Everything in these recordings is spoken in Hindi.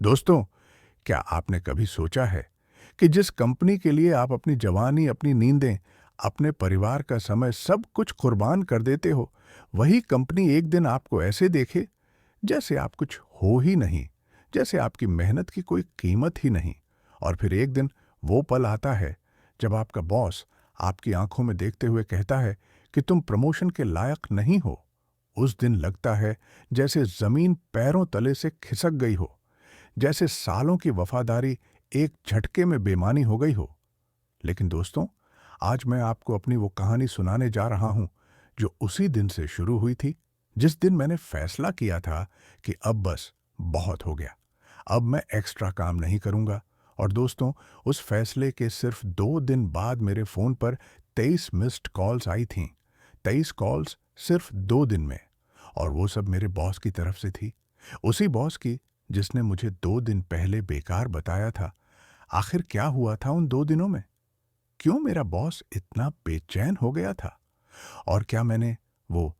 दोस्तों, क्या आपने कभी सोचा है कि जिस कंपनी के लिए आप अपनी जवानी, अपनी नींदें, अपने परिवार का समय सब कुछ कुर्बान कर देते हो, वही कंपनी एक दिन आपको ऐसे देखे जैसे आप कुछ हो ही नहीं, जैसे आपकी मेहनत की कोई कीमत ही नहीं। और फिर एक दिन वो पल आता है जब आपका बॉस आपकी आंखों में देखते हुए कहता है कि तुम प्रमोशन के लायक नहीं हो। उस दिन लगता है जैसे जमीन पैरों तले से खिसक गई हो, जैसे सालों की वफादारी एक झटके में बेमानी हो गई हो। लेकिन दोस्तों, आज मैं आपको अपनी वो कहानी सुनाने जा रहा हूं जो उसी दिन से शुरू हुई थी जिस दिन मैंने फैसला किया था कि अब बस बहुत हो गया, अब मैं एक्स्ट्रा काम नहीं करूंगा। और दोस्तों, उस फैसले के सिर्फ 2 दिन बाद मेरे फोन पर 23 मिस्ड कॉल्स आई थीं। 23 कॉल्स सिर्फ 2 दिन में। और वो सब मेरे बॉस की तरफ से थी, उसी बॉस की जिसने मुझे 2 दिन पहले बेकार बताया था। आखिर क्या हुआ था उन 2 दिनों में? क्यों मेरा बॉस इतना बेचैन हो गया था? और क्या मैंने वो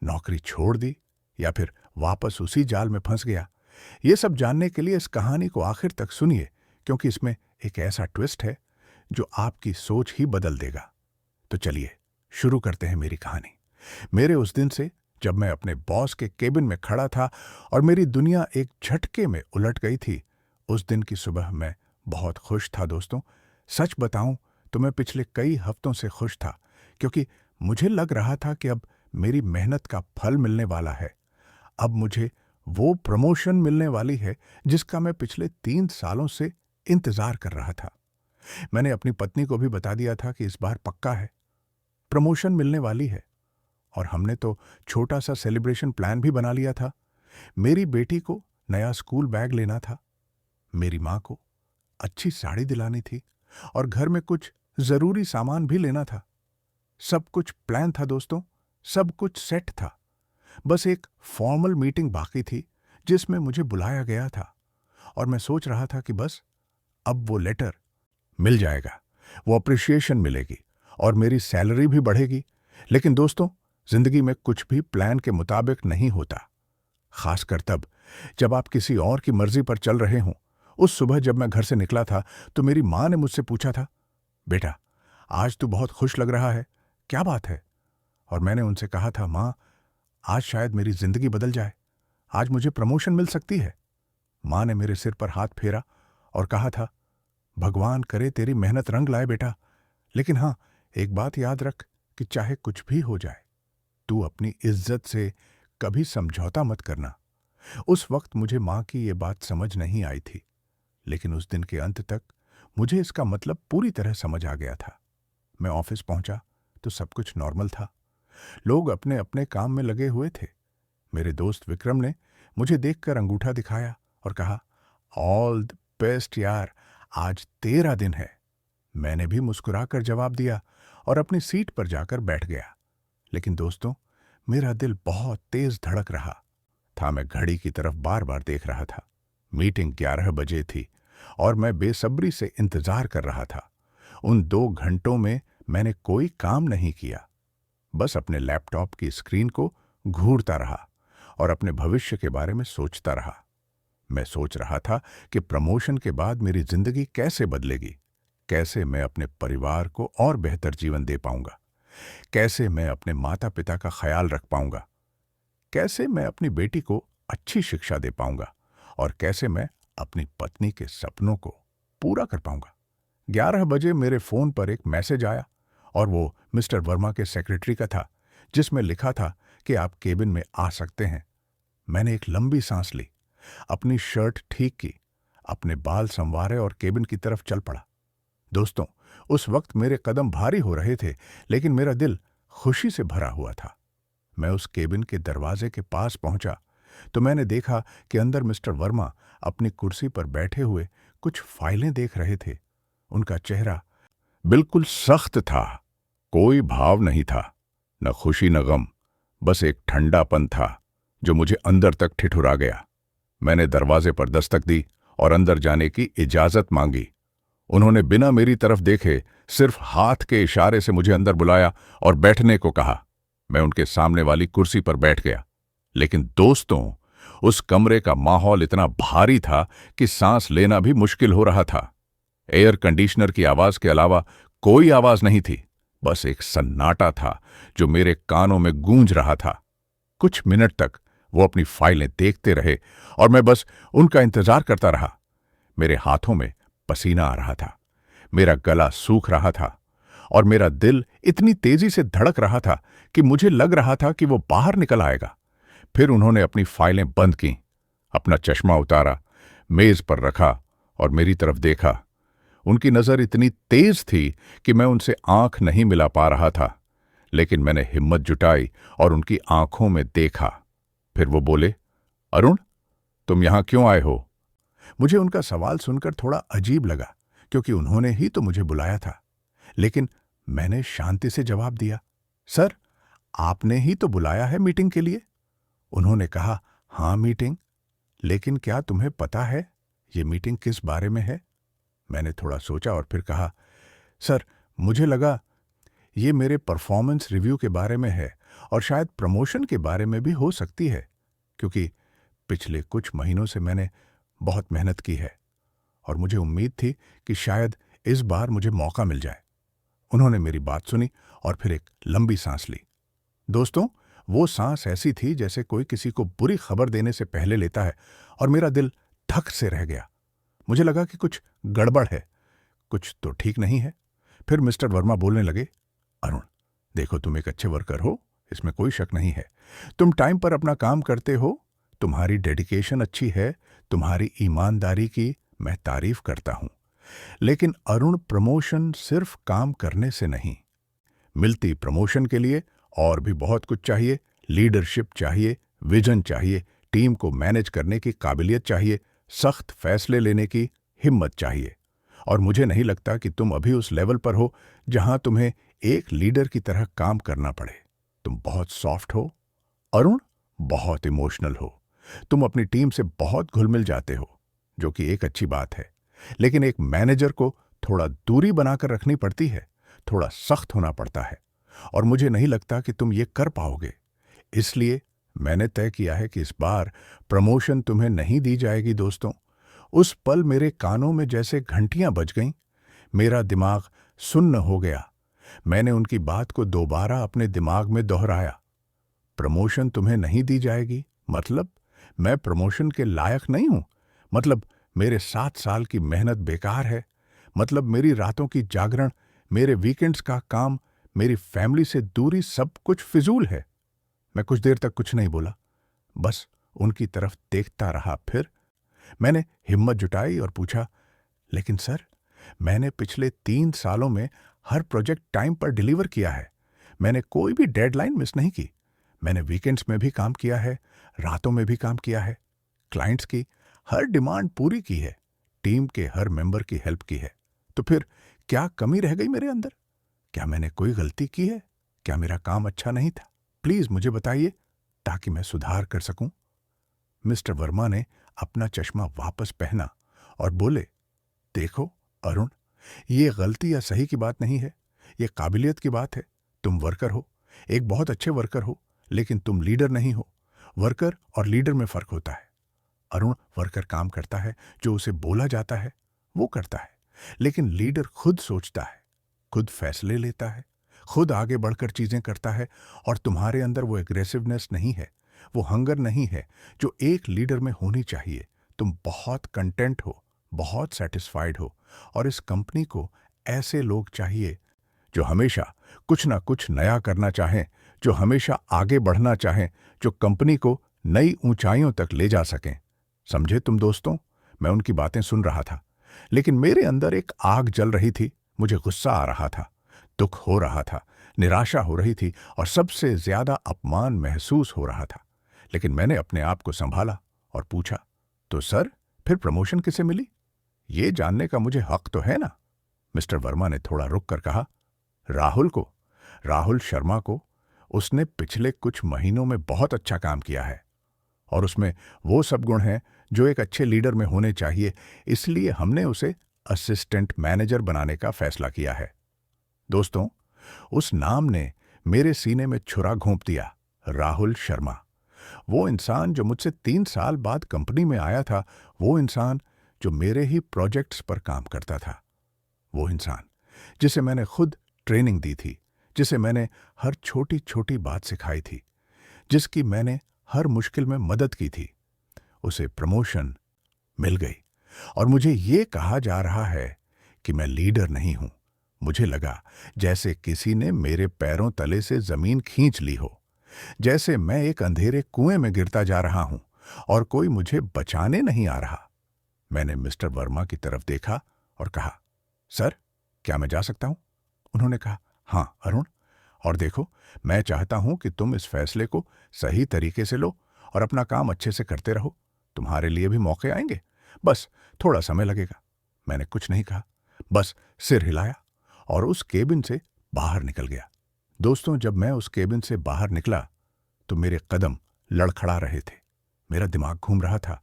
नौकरी छोड़ दी या फिर वापस उसी जाल में फंस गया? ये सब जानने के लिए इस कहानी को आखिर तक सुनिए, क्योंकि इसमें एक ऐसा ट्विस्ट है जो आपकी सोच ही बदल देगा। तो चलिए शुरू करते हैं मेरी कहानी। मेरे उस दिन से जब मैं अपने बॉस के केबिन में खड़ा था और मेरी दुनिया एक झटके में उलट गई थी। उस दिन की सुबह मैं बहुत खुश था दोस्तों। सच बताऊं तो मैं पिछले कई हफ्तों से खुश था, क्योंकि मुझे लग रहा था कि अब मेरी मेहनत का फल मिलने वाला है। अब मुझे वो प्रमोशन मिलने वाली है जिसका मैं पिछले 3 सालों से इंतजार कर रहा था। मैंने अपनी पत्नी को भी बता दिया था कि इस बार पक्का है, प्रमोशन मिलने वाली है। और हमने तो छोटा सा सेलिब्रेशन प्लान भी बना लिया था। मेरी बेटी को नया स्कूल बैग लेना था, मेरी माँ को अच्छी साड़ी दिलानी थी, और घर में कुछ जरूरी सामान भी लेना था। सब कुछ प्लान था दोस्तों, सब कुछ सेट था। बस एक फॉर्मल मीटिंग बाकी थी जिसमें मुझे बुलाया गया था। और मैं सोच रहा था कि बस अब वो लेटर मिल जाएगा, वो अप्रिशिएशन मिलेगी और मेरी सैलरी भी बढ़ेगी। लेकिन दोस्तों, जिंदगी में कुछ भी प्लान के मुताबिक नहीं होता, खासकर तब जब आप किसी और की मर्जी पर चल रहे हों। उस सुबह जब मैं घर से निकला था तो मेरी माँ ने मुझसे पूछा था, बेटा आज तू बहुत खुश लग रहा है, क्या बात है? और मैंने उनसे कहा था, माँ आज शायद मेरी जिंदगी बदल जाए, आज मुझे प्रमोशन मिल सकती है। माँ ने मेरे सिर पर हाथ फेरा और कहा था, भगवान करे तेरी मेहनत रंग लाए बेटा, लेकिन हाँ, एक बात याद रख कि चाहे कुछ भी हो जाए, तू अपनी इज्जत से कभी समझौता मत करना। उस वक्त मुझे माँ की ये बात समझ नहीं आई थी, लेकिन उस दिन के अंत तक मुझे इसका मतलब पूरी तरह समझ आ गया था। मैं ऑफिस पहुंचा तो सब कुछ नॉर्मल था। लोग अपने अपने काम में लगे हुए थे। मेरे दोस्त विक्रम ने मुझे देखकर अंगूठा दिखाया और कहा, ऑल द बेस्ट यार, आज तेरा दिन है। मैंने भी मुस्कुराकर जवाब दिया और अपनी सीट पर जाकर बैठ गया। लेकिन दोस्तों, मेरा दिल बहुत तेज धड़क रहा था। मैं घड़ी की तरफ बार बार देख रहा था। मीटिंग 11 बजे थी और मैं बेसब्री से इंतजार कर रहा था। उन 2 घंटों में मैंने कोई काम नहीं किया, बस अपने लैपटॉप की स्क्रीन को घूरता रहा और अपने भविष्य के बारे में सोचता रहा। मैं सोच रहा था कि प्रमोशन के बाद मेरी जिंदगी कैसे बदलेगी, कैसे मैं अपने परिवार को और बेहतर जीवन दे पाऊंगा, कैसे मैं अपने माता पिता का ख्याल रख पाऊंगा, कैसे मैं अपनी बेटी को अच्छी शिक्षा दे पाऊंगा, और कैसे मैं अपनी पत्नी के सपनों को पूरा कर पाऊंगा। 11 बजे मेरे फोन पर एक मैसेज आया और वो मिस्टर वर्मा के सेक्रेटरी का था, जिसमें लिखा था कि आप केबिन में आ सकते हैं। मैंने एक लंबी सांस ली, अपनी शर्ट ठीक की, अपने बाल संवारे और केबिन की तरफ चल पड़ा। दोस्तों, उस वक्त मेरे कदम भारी हो रहे थे, लेकिन मेरा दिल खुशी से भरा हुआ था। मैं उस केबिन के दरवाजे के पास पहुंचा तो मैंने देखा कि अंदर मिस्टर वर्मा अपनी कुर्सी पर बैठे हुए कुछ फाइलें देख रहे थे। उनका चेहरा बिल्कुल सख्त था, कोई भाव नहीं था, न खुशी न गम, बस एक ठंडापन था जो मुझे अंदर तक ठिठुरा गया। मैंने दरवाजे पर दस्तक दी और अंदर जाने की इजाजत मांगी। उन्होंने बिना मेरी तरफ देखे सिर्फ हाथ के इशारे से मुझे अंदर बुलाया और बैठने को कहा। मैं उनके सामने वाली कुर्सी पर बैठ गया। लेकिन दोस्तों, उस कमरे का माहौल इतना भारी था कि सांस लेना भी मुश्किल हो रहा था। एयर कंडीशनर की आवाज के अलावा कोई आवाज नहीं थी, बस एक सन्नाटा था जो मेरे कानों में गूंज रहा था। कुछ मिनट तक वो अपनी फाइलें देखते रहे और मैं बस उनका इंतजार करता रहा। मेरे हाथों में पसीना आ रहा था, मेरा गला सूख रहा था और मेरा दिल इतनी तेजी से धड़क रहा था कि मुझे लग रहा था कि वो बाहर निकल आएगा। फिर उन्होंने अपनी फाइलें बंद की, अपना चश्मा उतारा, मेज पर रखा और मेरी तरफ देखा। उनकी नजर इतनी तेज थी कि मैं उनसे आंख नहीं मिला पा रहा था, लेकिन मैंने हिम्मत जुटाई और उनकी आंखों में देखा। फिर वो बोले, अरुण, तुम यहां क्यों आए हो? मुझे उनका सवाल सुनकर थोड़ा अजीब लगा, क्योंकि उन्होंने ही तो मुझे बुलाया था। लेकिन मैंने शांति से जवाब दिया, सर, आपने ही तो बुलाया है मीटिंग के लिए। उन्होंने कहा, हां, मीटिंग, लेकिन क्या तुम्हें पता है ये मीटिंग किस बारे में है? मैंने थोड़ा सोचा और फिर कहा, सर, मुझे लगा ये मेरे परफॉर्मेंस रिव्यू के बारे में है और शायद प्रमोशन के बारे में भी हो सकती है, क्योंकि पिछले कुछ महीनों से मैंने बहुत मेहनत की है और मुझे उम्मीद थी कि शायद इस बार मुझे मौका मिल जाए। उन्होंने मेरी बात सुनी और फिर एक लंबी सांस ली। दोस्तों, वो सांस ऐसी थी जैसे कोई किसी को बुरी खबर देने से पहले लेता है और मेरा दिल धक से रह गया। मुझे लगा कि कुछ गड़बड़ है, कुछ तो ठीक नहीं है। फिर मिस्टर वर्मा बोलने लगे, अरुण, देखो, तुम एक अच्छे वर्कर हो, इसमें कोई शक नहीं है। तुम टाइम पर अपना काम करते हो, तुम्हारी डेडिकेशन अच्छी है, तुम्हारी ईमानदारी की मैं तारीफ करता हूं। लेकिन अरुण, प्रमोशन सिर्फ काम करने से नहीं मिलती। प्रमोशन के लिए और भी बहुत कुछ चाहिए। लीडरशिप चाहिए, विजन चाहिए, टीम को मैनेज करने की काबिलियत चाहिए, सख्त फैसले लेने की हिम्मत चाहिए। और मुझे नहीं लगता कि तुम अभी उस लेवल पर हो जहां तुम्हें एक लीडर की तरह काम करना पड़े। तुम बहुत सॉफ्ट हो अरुण, बहुत इमोशनल हो। तुम अपनी टीम से बहुत घुल मिल जाते हो, जो कि एक अच्छी बात है। लेकिन एक मैनेजर को थोड़ा दूरी बनाकर रखनी पड़ती है, थोड़ा सख्त होना पड़ता है, और मुझे नहीं लगता कि तुम ये कर पाओगे। इसलिए मैंने तय किया है कि इस बार प्रमोशन तुम्हें नहीं दी जाएगी। दोस्तों, उस पल मेरे कानों में जैसे घंटियां बज गईं, मेरा दिमाग सुन्न हो गया। मैंने उनकी बात को दोबारा अपने दिमाग में दोहराया। प्रमोशन तुम्हें नहीं दी जाएगी मतलब मैं प्रमोशन के लायक नहीं हूं, मतलब मेरे 7 साल की मेहनत बेकार है, मतलब मेरी रातों की जागरण, मेरे वीकेंड्स का काम, मेरी फैमिली से दूरी, सब कुछ फिजूल है। मैं कुछ देर तक कुछ नहीं बोला, बस उनकी तरफ देखता रहा। फिर मैंने हिम्मत जुटाई और पूछा, लेकिन सर, मैंने पिछले 3 सालों में हर प्रोजेक्ट टाइम पर डिलीवर किया है। मैंने कोई भी डेडलाइन मिस नहीं की। मैंने वीकेंड्स में भी काम किया है, रातों में भी काम किया है, क्लाइंट्स की हर डिमांड पूरी की है, टीम के हर मेंबर की हेल्प की है। तो फिर क्या कमी रह गई मेरे अंदर? क्या मैंने कोई गलती की है? क्या मेरा काम अच्छा नहीं था? प्लीज मुझे बताइए ताकि मैं सुधार कर सकूं। मिस्टर वर्मा ने अपना चश्मा वापस पहना और बोले, देखो अरुण, ये गलती या सही की बात नहीं है, ये काबिलियत की बात है। तुम वर्कर हो, एक बहुत अच्छे वर्कर हो, लेकिन तुम लीडर नहीं हो। वर्कर और लीडर में फर्क होता है। अरुण, वर्कर काम करता है, जो उसे बोला जाता है वो करता है, लेकिन लीडर खुद सोचता है, खुद फैसले लेता है, खुद आगे बढ़कर चीजें करता है। और तुम्हारे अंदर वो एग्रेसिवनेस नहीं है, वो हंगर नहीं है जो एक लीडर में होनी चाहिए। तुम बहुत कंटेंट हो, बहुत सेटिस्फाइड हो, और इस कंपनी को ऐसे लोग चाहिए जो हमेशा कुछ ना कुछ नया करना चाहें, जो हमेशा आगे बढ़ना चाहें, जो कंपनी को नई ऊंचाइयों तक ले जा सकें। समझे तुम दोस्तों? मैं उनकी बातें सुन रहा था, लेकिन मेरे अंदर एक आग जल रही थी। मुझे गुस्सा आ रहा था, दुख हो रहा था, निराशा हो रही थी और सबसे ज्यादा अपमान महसूस हो रहा था। लेकिन मैंने अपने आप को संभाला और पूछा, तो सर, फिर प्रमोशन किसे मिली? ये जानने का मुझे हक तो है ना? मिस्टर वर्मा ने थोड़ा रुक कर कहा, राहुल को, राहुल शर्मा को। उसने पिछले कुछ महीनों में बहुत अच्छा काम किया है और उसमें वो सब गुण हैं जो एक अच्छे लीडर में होने चाहिए। इसलिए हमने उसे असिस्टेंट मैनेजर बनाने का फैसला किया है। दोस्तों, उस नाम ने मेरे सीने में छुरा घोंप दिया, राहुल शर्मा। वो इंसान जो मुझसे 3 साल बाद कंपनी में आया था, वो इंसान जो मेरे ही प्रोजेक्ट्स पर काम करता था, वो इंसान जिसे मैंने खुद ट्रेनिंग दी थी, जिसे मैंने हर छोटी छोटी बात सिखाई थी, जिसकी मैंने हर मुश्किल में मदद की थी, उसे प्रमोशन मिल गई। और मुझे ये कहा जा रहा है कि मैं लीडर नहीं हूं। मुझे लगा जैसे किसी ने मेरे पैरों तले से जमीन खींच ली हो, जैसे मैं एक अंधेरे कुएं में गिरता जा रहा हूं और कोई मुझे बचाने नहीं आ रहा। मैंने मिस्टर वर्मा की तरफ देखा और कहा, सर, क्या मैं जा सकता हूं? उन्होंने कहा, हाँ अरुण, और देखो, मैं चाहता हूं कि तुम इस फैसले को सही तरीके से लो और अपना काम अच्छे से करते रहो। तुम्हारे लिए भी मौके आएंगे, बस थोड़ा समय लगेगा। मैंने कुछ नहीं कहा, बस सिर हिलाया और उस केबिन से बाहर निकल गया। दोस्तों, जब मैं उस केबिन से बाहर निकला तो मेरे कदम लड़खड़ा रहे थे, मेरा दिमाग घूम रहा था,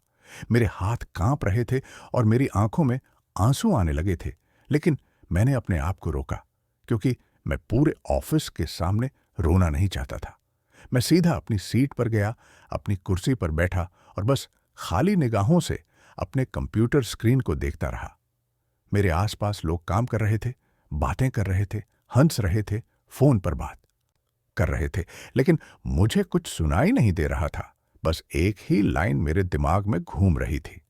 मेरे हाथ कांप रहे थे और मेरी आंखों में आंसू आने लगे थे। लेकिन मैंने अपने आप को रोका, क्योंकि मैं पूरे ऑफिस के सामने रोना नहीं चाहता था। मैं सीधा अपनी सीट पर गया, अपनी कुर्सी पर बैठा और बस खाली निगाहों से अपने कंप्यूटर स्क्रीन को देखता रहा। मेरे आसपास लोग काम कर रहे थे, बातें कर रहे थे, हंस रहे थे, फोन पर बात कर रहे थे, लेकिन मुझे कुछ सुनाई नहीं दे रहा था। बस एक ही लाइन मेरे दिमाग में घूम रही थी,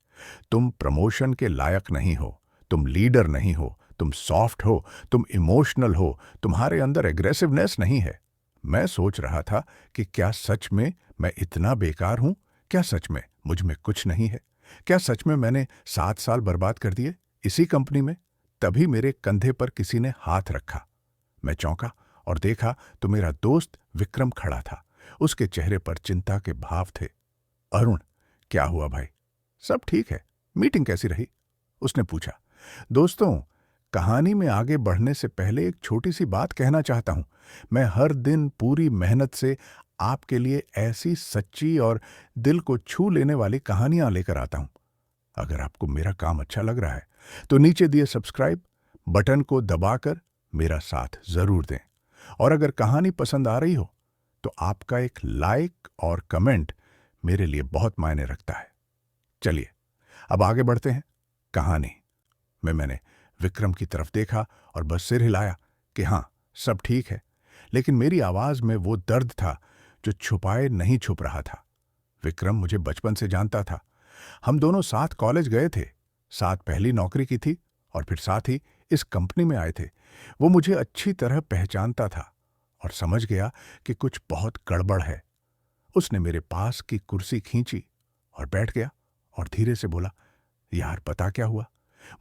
तुम प्रमोशन के लायक नहीं हो, तुम लीडर नहीं हो, तुम सॉफ्ट हो, तुम इमोशनल हो, तुम्हारे अंदर एग्रेसिवनेस नहीं है। मैं सोच रहा था कि क्या सच में मैं इतना बेकार हूं? क्या सच में मुझ में कुछ नहीं है? क्या सच में मैंने 7 साल बर्बाद कर दिए इसी कंपनी में? तभी मेरे कंधे पर किसी ने हाथ रखा। मैं चौंका और देखा तो मेरा दोस्त विक्रम खड़ा था। उसके चेहरे पर चिंता के भाव थे। अरुण, क्या हुआ भाई? सब ठीक है। मीटिंग कैसी रही? उसने पूछा। दोस्तों, कहानी में आगे बढ़ने से पहले एक छोटी सी बात कहना चाहता हूं। मैं हर दिन पूरी मेहनत से आपके लिए ऐसी सच्ची और दिल को छू लेने वाली कहानियां लेकर आता हूं। अगर आपको मेरा काम अच्छा लग रहा है तो नीचे दिए सब्सक्राइब बटन को दबाकर मेरा साथ जरूर दें। और अगर कहानी पसंद आ रही हो तो आपका एक लाइक और कमेंट मेरे लिए बहुत मायने रखता है। चलिए, अब आगे बढ़ते हैं। कहानी में मैंने विक्रम की तरफ देखा और बस सिर हिलाया कि हाँ, सब ठीक है। लेकिन मेरी आवाज में वो दर्द था जो छुपाए नहीं छुप रहा था। विक्रम मुझे बचपन से जानता था। हम दोनों साथ कॉलेज गए थे, साथ पहली नौकरी की थी और फिर साथ ही इस कंपनी में आए थे। वो मुझे अच्छी तरह पहचानता था और समझ गया कि कुछ बहुत गड़बड़ है। उसने मेरे पास की कुर्सी खींची और बैठ गया और धीरे से बोला, यार, पता क्या हुआ?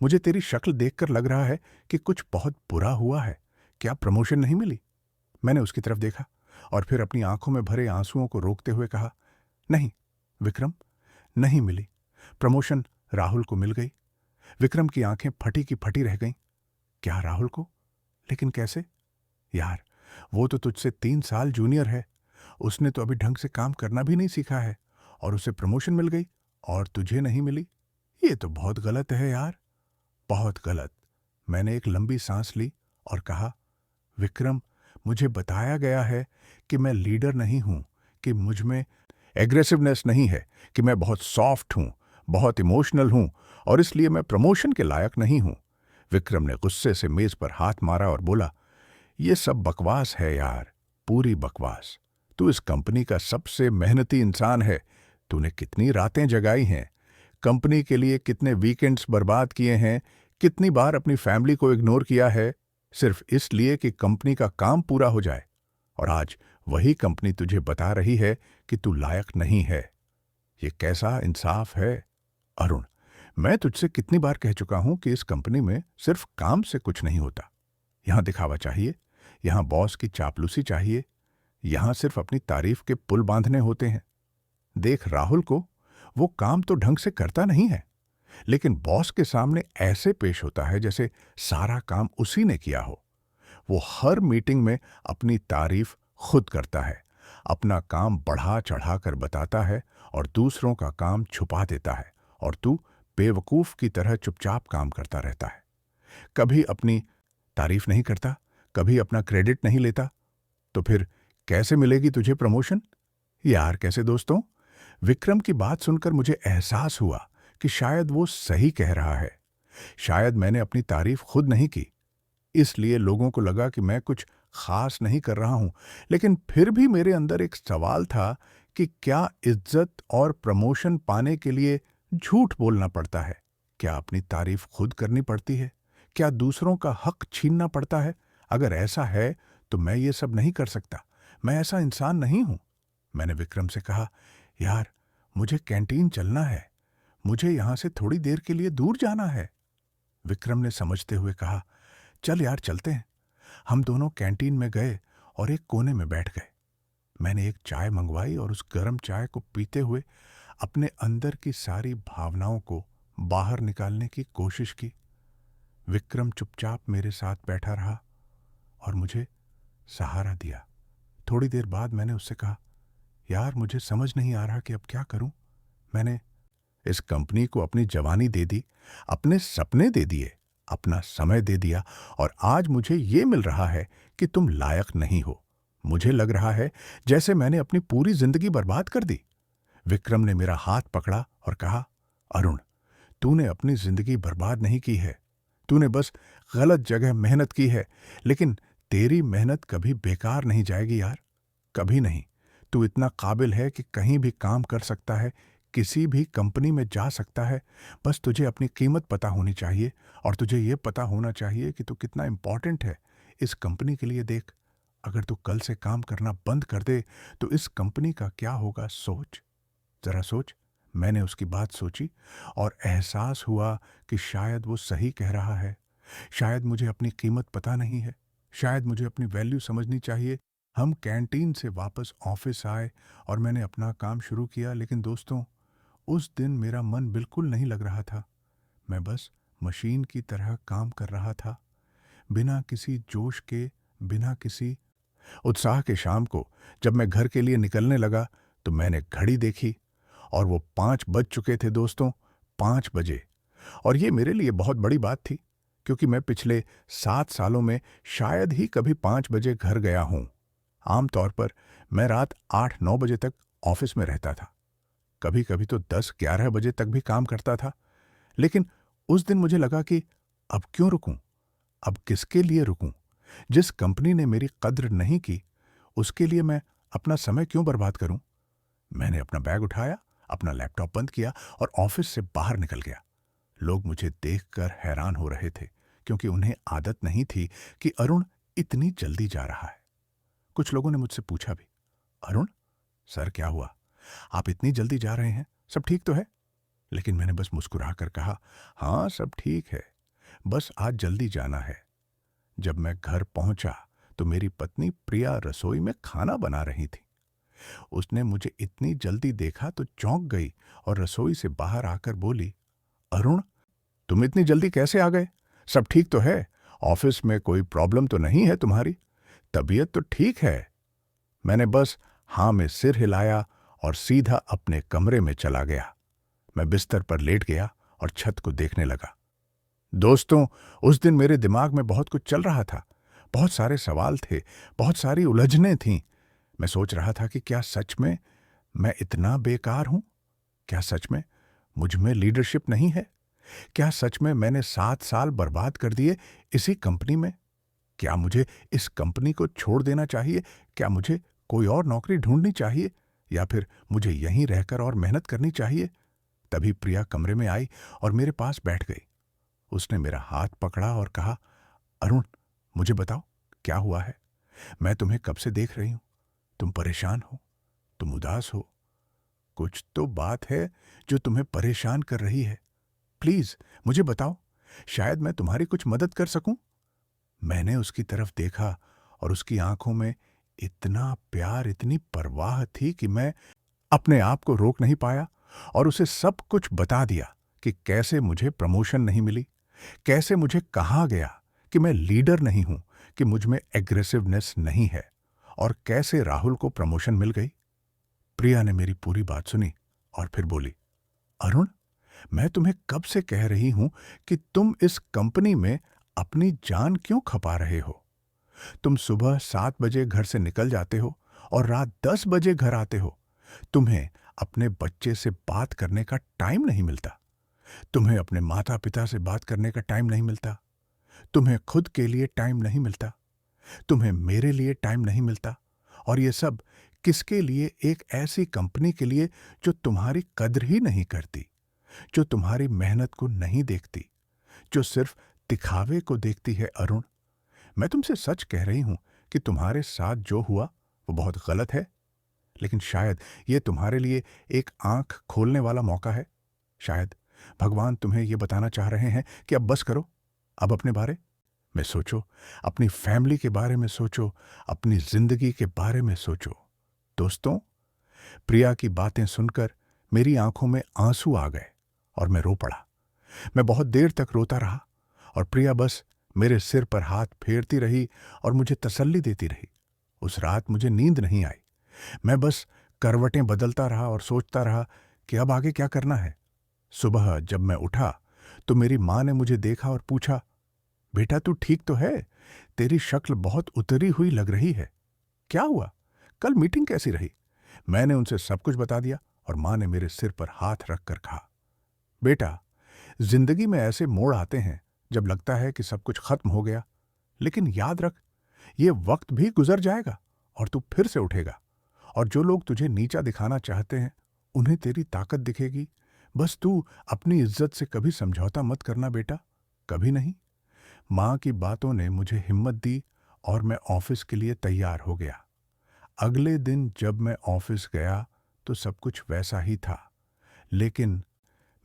मुझे तेरी शक्ल देखकर लग रहा है कि कुछ बहुत बुरा हुआ है। क्या प्रमोशन नहीं मिली? मैंने उसकी तरफ देखा और फिर अपनी आंखों में भरे आंसुओं को रोकते हुए कहा, नहीं विक्रम, नहीं मिली। प्रमोशन राहुल को मिल गई। विक्रम की आंखें फटी की फटी रह गईं। क्या राहुल को? लेकिन कैसे? यार, वो तो तुझसे 3 साल जूनियर है। उसने तो अभी ढंग से काम करना भी नहीं सीखा है और उसे प्रमोशन मिल गई और तुझे नहीं मिली। ये तो बहुत गलत है यार, बहुत गलत। मैंने एक लंबी सांस ली और कहा, विक्रम, मुझे बताया गया है कि मैं लीडर नहीं हूं, कि मुझ में एग्रेसिवनेस नहीं है, कि मैं बहुत सॉफ्ट हूं, बहुत इमोशनल हूं और इसलिए मैं प्रमोशन के लायक नहीं हूं। विक्रम ने गुस्से से मेज पर हाथ मारा और बोला, ये सब बकवास है यार, पूरी बकवास। तू इस कंपनी का सबसे मेहनती इंसान है। तूने कितनी रातें जगाई हैं, कंपनी के लिए कितने वीकेंड्स बर्बाद किए हैं, कितनी बार अपनी फैमिली को इग्नोर किया है, सिर्फ इसलिए कि कंपनी का काम पूरा हो जाए। और आज वही कंपनी तुझे बता रही है कि तू लायक नहीं है। ये कैसा इंसाफ है? अरुण, मैं तुझसे कितनी बार कह चुका हूं कि इस कंपनी में सिर्फ काम से कुछ नहीं होता। यहां दिखावा चाहिए, यहां बॉस की चापलूसी चाहिए, यहां सिर्फ अपनी तारीफ के पुल बांधने होते हैं। देख राहुल को, वो काम तो ढंग से करता नहीं है, लेकिन बॉस के सामने ऐसे पेश होता है जैसे सारा काम उसी ने किया हो। वो हर मीटिंग में अपनी तारीफ खुद करता है, अपना काम बढ़ा चढ़ा कर बताता है और दूसरों का काम छुपा देता है, और तू बेवकूफ की तरह चुपचाप काम करता रहता है। कभी अपनी तारीफ नहीं करता, कभी अपना क्रेडिट नहीं लेता। तो फिर कैसे मिलेगी तुझे प्रमोशन? यार कैसे दोस्तों? विक्रम की बात सुनकर मुझे एहसास हुआ कि शायद वो सही कह रहा है। शायद मैंने अपनी तारीफ खुद नहीं की, इसलिए लोगों को लगा कि मैं कुछ खास नहीं कर रहा हूं। लेकिन फिर भी मेरे अंदर एक सवाल था कि क्या इज्जत और प्रमोशन पाने के लिए झूठ बोलना पड़ता है? क्या अपनी तारीफ खुद करनी पड़ती है? क्या दूसरों का हक छीनना पड़ता है? अगर ऐसा है तो मैं ये सब नहीं कर सकता। मैं ऐसा इंसान नहीं हूं। मैंने विक्रम से कहा, यार, मुझे कैंटीन चलना है। मुझे यहां से थोड़ी देर के लिए दूर जाना है। विक्रम ने समझते हुए कहा, चल यार, चलते हैं। हम दोनों कैंटीन में गए और एक कोने में बैठ गए। मैंने एक चाय मंगवाई और उस गर्म चाय को पीते हुए अपने अंदर की सारी भावनाओं को बाहर निकालने की कोशिश की। विक्रम चुपचाप मेरे साथ बैठा रहा और मुझे सहारा दिया। थोड़ी देर बाद मैंने उससे कहा, यार, मुझे समझ नहीं आ रहा कि अब क्या करूं। मैंने इस कंपनी को अपनी जवानी दे दी, अपने सपने दे दिए, अपना समय दे दिया, और आज मुझे ये मिल रहा है कि तुम लायक नहीं हो। मुझे लग रहा है जैसे मैंने अपनी पूरी जिंदगी बर्बाद कर दी। विक्रम ने मेरा हाथ पकड़ा और कहा, अरुण, तूने अपनी जिंदगी बर्बाद नहीं की है। तूने बस गलत जगह मेहनत की है, लेकिन तेरी मेहनत कभी बेकार नहीं जाएगी यार, कभी नहीं। तू इतना काबिल है कि कहीं भी काम कर सकता है, किसी भी कंपनी में जा सकता है। बस तुझे अपनी कीमत पता होनी चाहिए, और तुझे ये पता होना चाहिए कि तू कितना इंपॉर्टेंट है इस कंपनी के लिए। देख, अगर तू कल से काम करना बंद कर दे तो इस कंपनी का क्या होगा, सोच, जरा सोच। मैंने उसकी बात सोची और एहसास हुआ कि शायद वो सही कह रहा है। शायद मुझे अपनी कीमत पता नहीं है। शायद मुझे अपनी वैल्यू समझनी चाहिए। हम कैंटीन से वापस ऑफिस आए और मैंने अपना काम शुरू किया। लेकिन दोस्तों, उस दिन मेरा मन बिल्कुल नहीं लग रहा था। मैं बस मशीन की तरह काम कर रहा था, बिना किसी जोश के, बिना किसी उत्साह के। शाम को जब मैं घर के लिए निकलने लगा तो मैंने घड़ी देखी और वो 5 बज चुके थे दोस्तों, 5 बजे। और ये मेरे लिए बहुत बड़ी बात थी, क्योंकि मैं पिछले 7 सालों में शायद ही कभी 5 बजे घर गया हूं। आमतौर पर मैं रात 8-9 बजे तक ऑफिस में रहता था। कभी कभी तो 10-11 बजे तक भी काम करता था। लेकिन उस दिन मुझे लगा कि अब क्यों रुकूं? अब किसके लिए रुकूं? जिस कंपनी ने मेरी कद्र नहीं की, उसके लिए मैं अपना समय क्यों बर्बाद करूं? मैंने अपना बैग उठाया, अपना लैपटॉप बंद किया और ऑफिस से बाहर निकल गया। लोग मुझे देखकर हैरान हो रहे थे, क्योंकि उन्हें आदत नहीं थी कि अरुण इतनी जल्दी जा रहा है। कुछ लोगों ने मुझसे पूछा भी, अरुण, सर, क्या हुआ? आप इतनी जल्दी जा रहे हैं, सब ठीक तो है? लेकिन मैंने बस मुस्कुराकर कहा, हाँ, सब ठीक है, बस आज जल्दी जाना है। जब मैं घर पहुंचा तो मेरी पत्नी प्रिया रसोई में खाना बना रही थी। उसने मुझे इतनी जल्दी देखा तो चौंक गई और रसोई से बाहर आकर बोली, अरुण, तुम इतनी जल्दी कैसे आ गए? सब ठीक तो है? ऑफिस में कोई प्रॉब्लम तो नहीं है तुम्हारी? तबीयत तो ठीक है? मैंने बस हाँ में सिर हिलाया और सीधा अपने कमरे में चला गया। मैं बिस्तर पर लेट गया और छत को देखने लगा। दोस्तों, उस दिन मेरे दिमाग में बहुत कुछ चल रहा था। बहुत सारे सवाल थे, बहुत सारी उलझनें थीं। मैं सोच रहा था कि क्या सच में मैं इतना बेकार हूं? क्या सच में मुझ में लीडरशिप नहीं है? क्या सच में मैंने 7 साल बर्बाद कर दिए इसी कंपनी में? क्या मुझे इस कंपनी को छोड़ देना चाहिए? क्या मुझे कोई और नौकरी ढूंढनी चाहिए, या फिर मुझे यहीं रहकर और मेहनत करनी चाहिए? तभी प्रिया कमरे में आई और मेरे पास बैठ गई। उसने मेरा हाथ पकड़ा और कहा, अरुण, मुझे बताओ, क्या हुआ है? मैं तुम्हें कब से देख रही हूं। तुम परेशान हो, तुम उदास हो। कुछ तो बात है जो तुम्हें परेशान कर रही है। प्लीज मुझे बताओ, शायद मैं तुम्हारी कुछ मदद कर सकूं। मैंने उसकी तरफ देखा और उसकी आंखों में इतना प्यार, इतनी परवाह थी कि मैं अपने आप को रोक नहीं पाया और उसे सब कुछ बता दिया कि कैसे मुझे प्रमोशन नहीं मिली, कैसे मुझे कहा गया कि मैं लीडर नहीं हूं, कि मुझ में एग्रेसिवनेस नहीं है, और कैसे राहुल को प्रमोशन मिल गई। प्रिया ने मेरी पूरी बात सुनी और फिर बोली, अरुण, मैं तुम्हें कब से कह रही हूं कि तुम इस कंपनी में अपनी जान क्यों खपा रहे हो? तुम सुबह 7 बजे घर से निकल जाते हो और रात 10 बजे घर आते हो। तुम्हें अपने बच्चे से बात करने का टाइम नहीं मिलता, तुम्हें अपने माता पिता से बात करने का टाइम नहीं मिलता, तुम्हें खुद के लिए टाइम नहीं मिलता, तुम्हें मेरे लिए टाइम नहीं मिलता। और ये सब किसके लिए? एक ऐसी कंपनी के लिए जो तुम्हारी कद्र ही नहीं करती, जो तुम्हारी मेहनत को नहीं देखती, जो सिर्फ दिखावे को देखती है। अरुण, मैं तुमसे सच कह रही हूं कि तुम्हारे साथ जो हुआ वो बहुत गलत है, लेकिन शायद ये तुम्हारे लिए एक आंख खोलने वाला मौका है। शायद भगवान तुम्हें ये बताना चाह रहे हैं कि अब बस करो, अब अपने बारे में सोचो, अपनी फैमिली के बारे में सोचो, अपनी जिंदगी के बारे में सोचो। दोस्तों, प्रिया की बातें सुनकर मेरी आंखों में आंसू आ गए और मैं रो पड़ा। मैं बहुत देर तक रोता रहा और प्रिया बस मेरे सिर पर हाथ फेरती रही और मुझे तसल्ली देती रही। उस रात मुझे नींद नहीं आई। मैं बस करवटें बदलता रहा और सोचता रहा कि अब आगे क्या करना है। सुबह जब मैं उठा तो मेरी मां ने मुझे देखा और पूछा, बेटा तू ठीक तो है? तेरी शक्ल बहुत उतरी हुई लग रही है। क्या हुआ? कल मीटिंग कैसी रही? मैंने उनसे सब कुछ बता दिया और मां ने मेरे सिर पर हाथ रखकर कहा, बेटा, जिंदगी में ऐसे मोड़ आते हैं जब लगता है कि सब कुछ खत्म हो गया, लेकिन याद रख, ये वक्त भी गुजर जाएगा और तू फिर से उठेगा। और जो लोग तुझे नीचा दिखाना चाहते हैं, उन्हें तेरी ताकत दिखेगी। बस तू अपनी इज्जत से कभी समझौता मत करना बेटा, कभी नहीं। मां की बातों ने मुझे हिम्मत दी और मैं ऑफिस के लिए तैयार हो गया। अगले दिन जब मैं ऑफिस गया तो सब कुछ वैसा ही था, लेकिन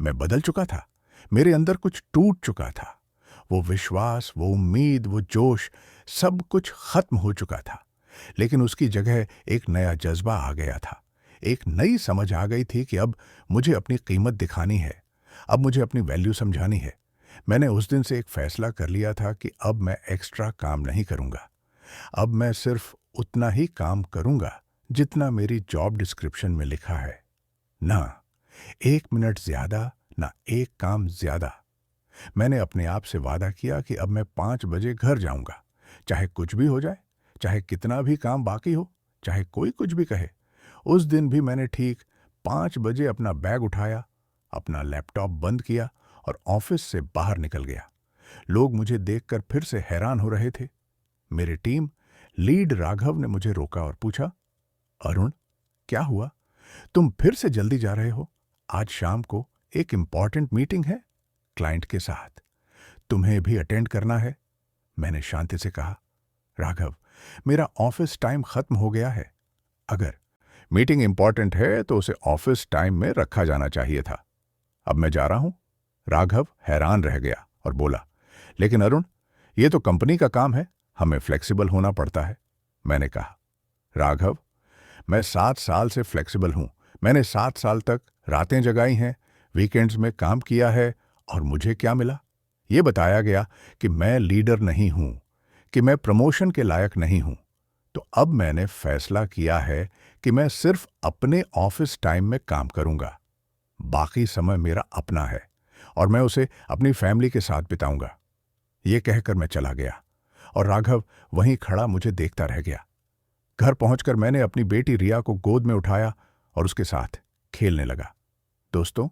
मैं बदल चुका था। मेरे अंदर कुछ टूट चुका था। वो विश्वास, वो उम्मीद, वो जोश, सब कुछ खत्म हो चुका था। लेकिन उसकी जगह एक नया जज्बा आ गया था। एक नई समझ आ गई थी कि अब मुझे अपनी कीमत दिखानी है, अब मुझे अपनी वैल्यू समझानी है। मैंने उस दिन से एक फैसला कर लिया था कि अब मैं एक्स्ट्रा काम नहीं करूंगा। अब मैं सिर्फ उतना ही काम करूंगा जितना मेरी जॉब डिस्क्रिप्शन में लिखा है। ना 1 मिनट ज्यादा, ना एक काम ज्यादा। मैंने अपने आप से वादा किया कि अब मैं 5 बजे घर जाऊंगा, चाहे कुछ भी हो जाए, चाहे कितना भी काम बाकी हो, चाहे कोई कुछ भी कहे। उस दिन भी मैंने ठीक 5 बजे अपना बैग उठाया, अपना लैपटॉप बंद किया और ऑफिस से बाहर निकल गया। लोग मुझे देखकर फिर से हैरान हो रहे थे। मेरी टीम लीड राघव ने मुझे रोका और पूछा, अरुण, क्या हुआ? तुम फिर से जल्दी जा रहे हो? आज शाम को एक इंपॉर्टेंट मीटिंग है क्लाइंट के साथ, तुम्हें भी अटेंड करना है। मैंने शांति से कहा, राघव, मेरा ऑफिस टाइम खत्म हो गया है। अगर मीटिंग इंपॉर्टेंट है तो उसे ऑफिस टाइम में रखा जाना चाहिए था। अब मैं जा रहा हूं। राघव हैरान रह गया और बोला, लेकिन अरुण, यह तो कंपनी का काम है, हमें फ्लेक्सिबल होना पड़ता है। मैंने कहा, राघव, मैं 7 साल से फ्लेक्सिबल हूं। मैंने 7 साल तक रातें जगाई हैं, वीकेंड्स में काम किया है, और मुझे क्या मिला? ये बताया गया कि मैं लीडर नहीं हूं, कि मैं प्रमोशन के लायक नहीं हूं। तो अब मैंने फैसला किया है कि मैं सिर्फ अपने ऑफिस टाइम में काम करूंगा। बाकी समय मेरा अपना है और मैं उसे अपनी फैमिली के साथ बिताऊंगा। ये कहकर मैं चला गया और राघव वहीं खड़ा मुझे देखता रह गया। घर पहुंचकर मैंने अपनी बेटी रिया को गोद में उठाया और उसके साथ खेलने लगा। दोस्तों,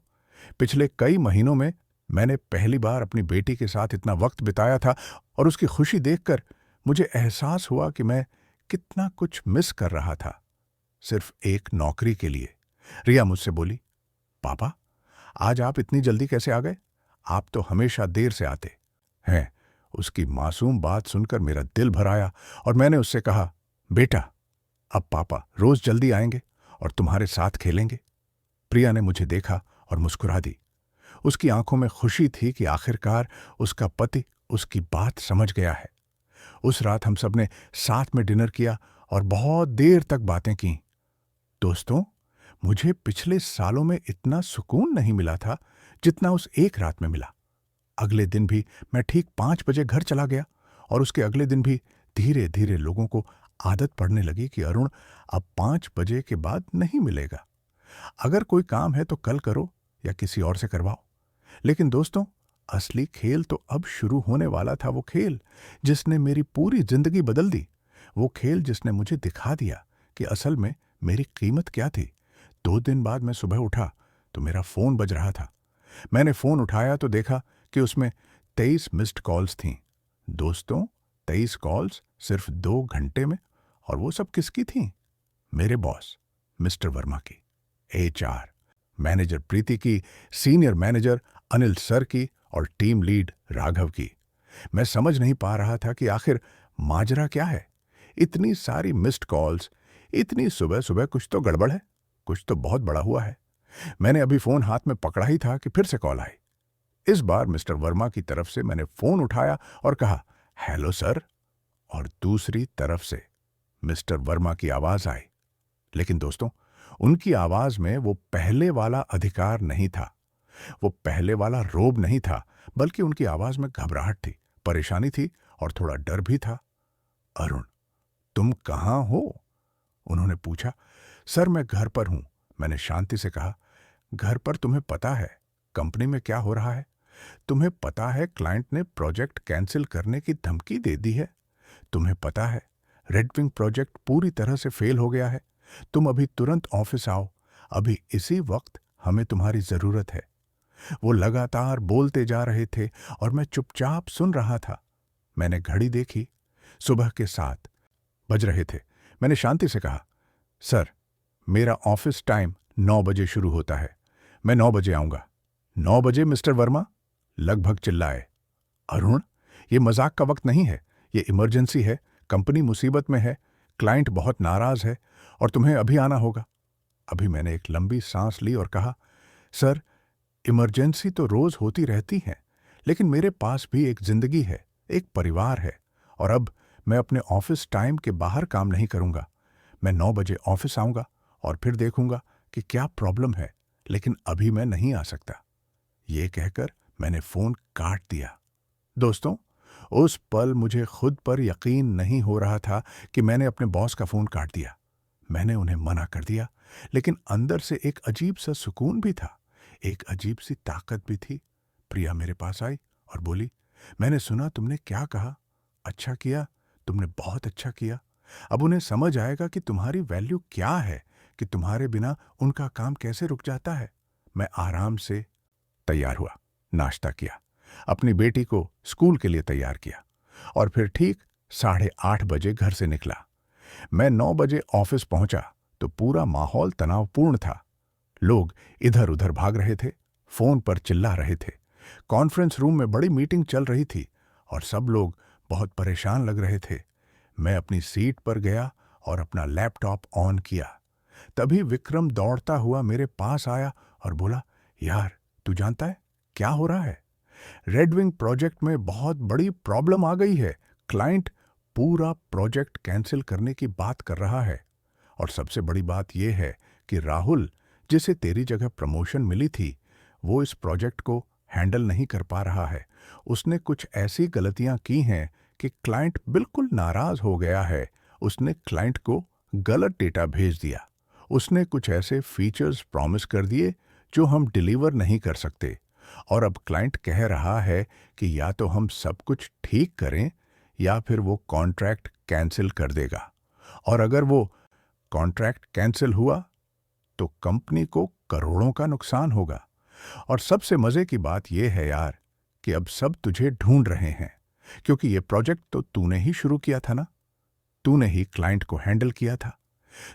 पिछले कई महीनों में मैंने पहली बार अपनी बेटी के साथ इतना वक्त बिताया था और उसकी खुशी देखकर मुझे एहसास हुआ कि मैं कितना कुछ मिस कर रहा था, सिर्फ एक नौकरी के लिए। रिया मुझसे बोली, पापा, आज आप इतनी जल्दी कैसे आ गए? आप तो हमेशा देर से आते हैं। उसकी मासूम बात सुनकर मेरा दिल भर आया और मैंने उससे कहा, बेटा, अब पापा रोज जल्दी आएंगे और तुम्हारे साथ खेलेंगे। प्रिया ने मुझे देखा और मुस्कुरा दी। उसकी आंखों में खुशी थी कि आखिरकार उसका पति उसकी बात समझ गया है। उस रात हम सब ने साथ में डिनर किया और बहुत देर तक बातें की। दोस्तों, मुझे पिछले सालों में इतना सुकून नहीं मिला था जितना उस एक रात में मिला। अगले दिन भी मैं ठीक 5 बजे घर चला गया और उसके अगले दिन भी धीरे धीरे लोगों को आदत पड़ने लगी कि अरुण अब 5 बजे के बाद नहीं मिलेगा। अगर कोई काम है तो कल करो या किसी और से करवाओ। लेकिन दोस्तों, असली खेल तो अब शुरू होने वाला था। वो खेल जिसने मेरी पूरी जिंदगी बदल दी। वो खेल जिसने मुझे दिखा दिया कि असल में मेरी कीमत क्या थी। 2 दिन बाद मैं सुबह उठा तो मेरा फ़ोन बज रहा था। मैंने फ़ोन उठाया तो देखा कि उसमें 23 मिस्ड कॉल्स थीं। दोस्तों, 23 कॉल्स सिर्फ 2 घंटे में। और वो सब किसकी थीं? मेरे बॉस मिस्टर वर्मा की, एचआर मैनेजर प्रीति की, सीनियर मैनेजर अनिल सर की और टीम लीड राघव की। मैं समझ नहीं पा रहा था कि आखिर माजरा क्या है। इतनी सारी मिस्ड कॉल्स, इतनी सुबह सुबह, कुछ तो गड़बड़ है, कुछ तो बहुत बड़ा हुआ है। मैंने अभी फोन हाथ में पकड़ा ही था कि फिर से कॉल आई। इस बार मिस्टर वर्मा की तरफ से मैंने फोन उठाया और कहा, हेलो सर। और दूसरी तरफ से मिस्टर वर्मा की आवाज आई। लेकिन दोस्तों, उनकी आवाज में वो पहले वाला अधिकार नहीं था, वो पहले वाला रोब नहीं था, बल्कि उनकी आवाज में घबराहट थी, परेशानी थी और थोड़ा डर भी था। अरुण, तुम कहां हो? उन्होंने पूछा। सर, मैं घर पर हूं, मैंने शांति से कहा। घर पर? तुम्हें पता है कंपनी में क्या हो रहा है? तुम्हें पता है क्लाइंट ने प्रोजेक्ट कैंसिल करने की धमकी दे दी है? तुम्हें पता है रेडविंग प्रोजेक्ट पूरी तरह से फेल हो गया है? तुम अभी तुरंत ऑफिस आओ, अभी इसी वक्त हमें तुम्हारी जरूरत है। वो लगातार बोलते जा रहे थे और मैं चुपचाप सुन रहा था। मैंने घड़ी देखी, सुबह के 7 बज रहे थे। मैंने शांति से कहा, सर, मेरा ऑफिस टाइम 9 बजे शुरू होता है, मैं 9 बजे आऊंगा। 9 बजे मिस्टर वर्मा? लगभग चिल्लाए। अरुण, ये मजाक का वक्त नहीं है, ये इमरजेंसी है, कंपनी मुसीबत में है, क्लाइंट बहुत नाराज है और तुम्हें अभी आना होगा। अभी मैंने एक लंबी सांस ली और कहा, सर, इमरजेंसी तो रोज होती रहती है, लेकिन मेरे पास भी एक जिंदगी है, एक परिवार है, और अब मैं अपने ऑफिस टाइम के बाहर काम नहीं करूंगा। मैं 9 बजे ऑफिस आऊंगा और फिर देखूंगा कि क्या प्रॉब्लम है, लेकिन अभी मैं नहीं आ सकता। ये कहकर मैंने फोन काट दिया। दोस्तों, उस पल मुझे खुद पर यकीन नहीं हो रहा था कि मैंने अपने बॉस का फोन काट दिया। मैंने उन्हें मना कर दिया, लेकिन अंदर से एक अजीब सा सुकून भी था, एक अजीब सी ताकत भी थी। प्रिया मेरे पास आई और बोली, मैंने सुना तुमने क्या कहा। अच्छा किया, तुमने बहुत अच्छा किया। अब उन्हें समझ आएगा कि तुम्हारी वैल्यू क्या है, कि तुम्हारे बिना उनका काम कैसे रुक जाता है। मैं आराम से तैयार हुआ, नाश्ता किया, अपनी बेटी को स्कूल के लिए तैयार किया और फिर ठीक 8:30 बजे घर से निकला। मैं 9 बजे ऑफिस पहुंचा तो पूरा माहौल तनावपूर्ण था। लोग इधर उधर भाग रहे थे, फोन पर चिल्ला रहे थे। कॉन्फ्रेंस रूम में बड़ी मीटिंग चल रही थी और सब लोग बहुत परेशान लग रहे थे। मैं अपनी सीट पर गया और अपना लैपटॉप ऑन किया। तभी विक्रम दौड़ता हुआ मेरे पास आया और बोला, यार, तू जानता है क्या हो रहा है? रेडविंग प्रोजेक्ट में बहुत बड़ी प्रॉब्लम आ गई है। क्लाइंट पूरा प्रोजेक्ट कैंसिल करने की बात कर रहा है। और सबसे बड़ी बात यह है कि राहुल, जिसे तेरी जगह प्रमोशन मिली थी, वो इस प्रोजेक्ट को हैंडल नहीं कर पा रहा है। उसने कुछ ऐसी गलतियां की हैं कि क्लाइंट बिल्कुल नाराज हो गया है। उसने क्लाइंट को गलत डेटा भेज दिया। उसने कुछ ऐसे फीचर्स प्रॉमिस कर दिए जो हम डिलीवर नहीं कर सकते। और अब क्लाइंट कह रहा है कि या तो हम सब कुछ ठीक करें या फिर वो कॉन्ट्रैक्ट कैंसिल कर देगा। और अगर वो कॉन्ट्रैक्ट कैंसिल हुआ तो कंपनी को करोड़ों का नुकसान होगा। और सबसे मजे की बात यह है यार, कि अब सब तुझे ढूंढ रहे हैं, क्योंकि ये प्रोजेक्ट तो तूने ही शुरू किया था ना। तूने ही क्लाइंट को हैंडल किया था,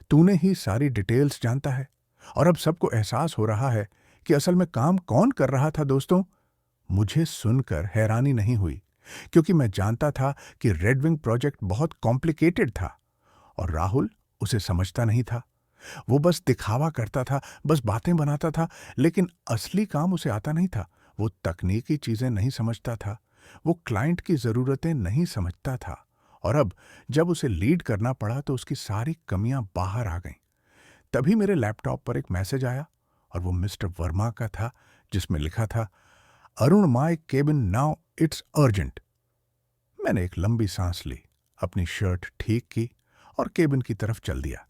तूने ही सारी डिटेल्स जानता है। और अब सबको एहसास हो रहा है कि असल में काम कौन कर रहा था। दोस्तों, मुझे सुनकर हैरानी नहीं हुई, क्योंकि मैं जानता था कि रेडविंग प्रोजेक्ट बहुत कॉम्प्लिकेटेड था और राहुल उसे समझता नहीं था। वो बस दिखावा करता था, बस बातें बनाता था, लेकिन असली काम उसे आता नहीं था। वो तकनीकी चीजें नहीं समझता था, वो क्लाइंट की जरूरतें नहीं समझता था। और अब जब उसे लीड करना पड़ा तो उसकी सारी कमियां बाहर आ गईं। तभी मेरे लैपटॉप पर एक मैसेज आया और वो मिस्टर वर्मा का था, जिसमें लिखा था, Arun, my cabin now, it's urgent. मैंने एक लंबी सांस ली, अपनी शर्ट ठीक की और केबिन की तरफ चल दिया।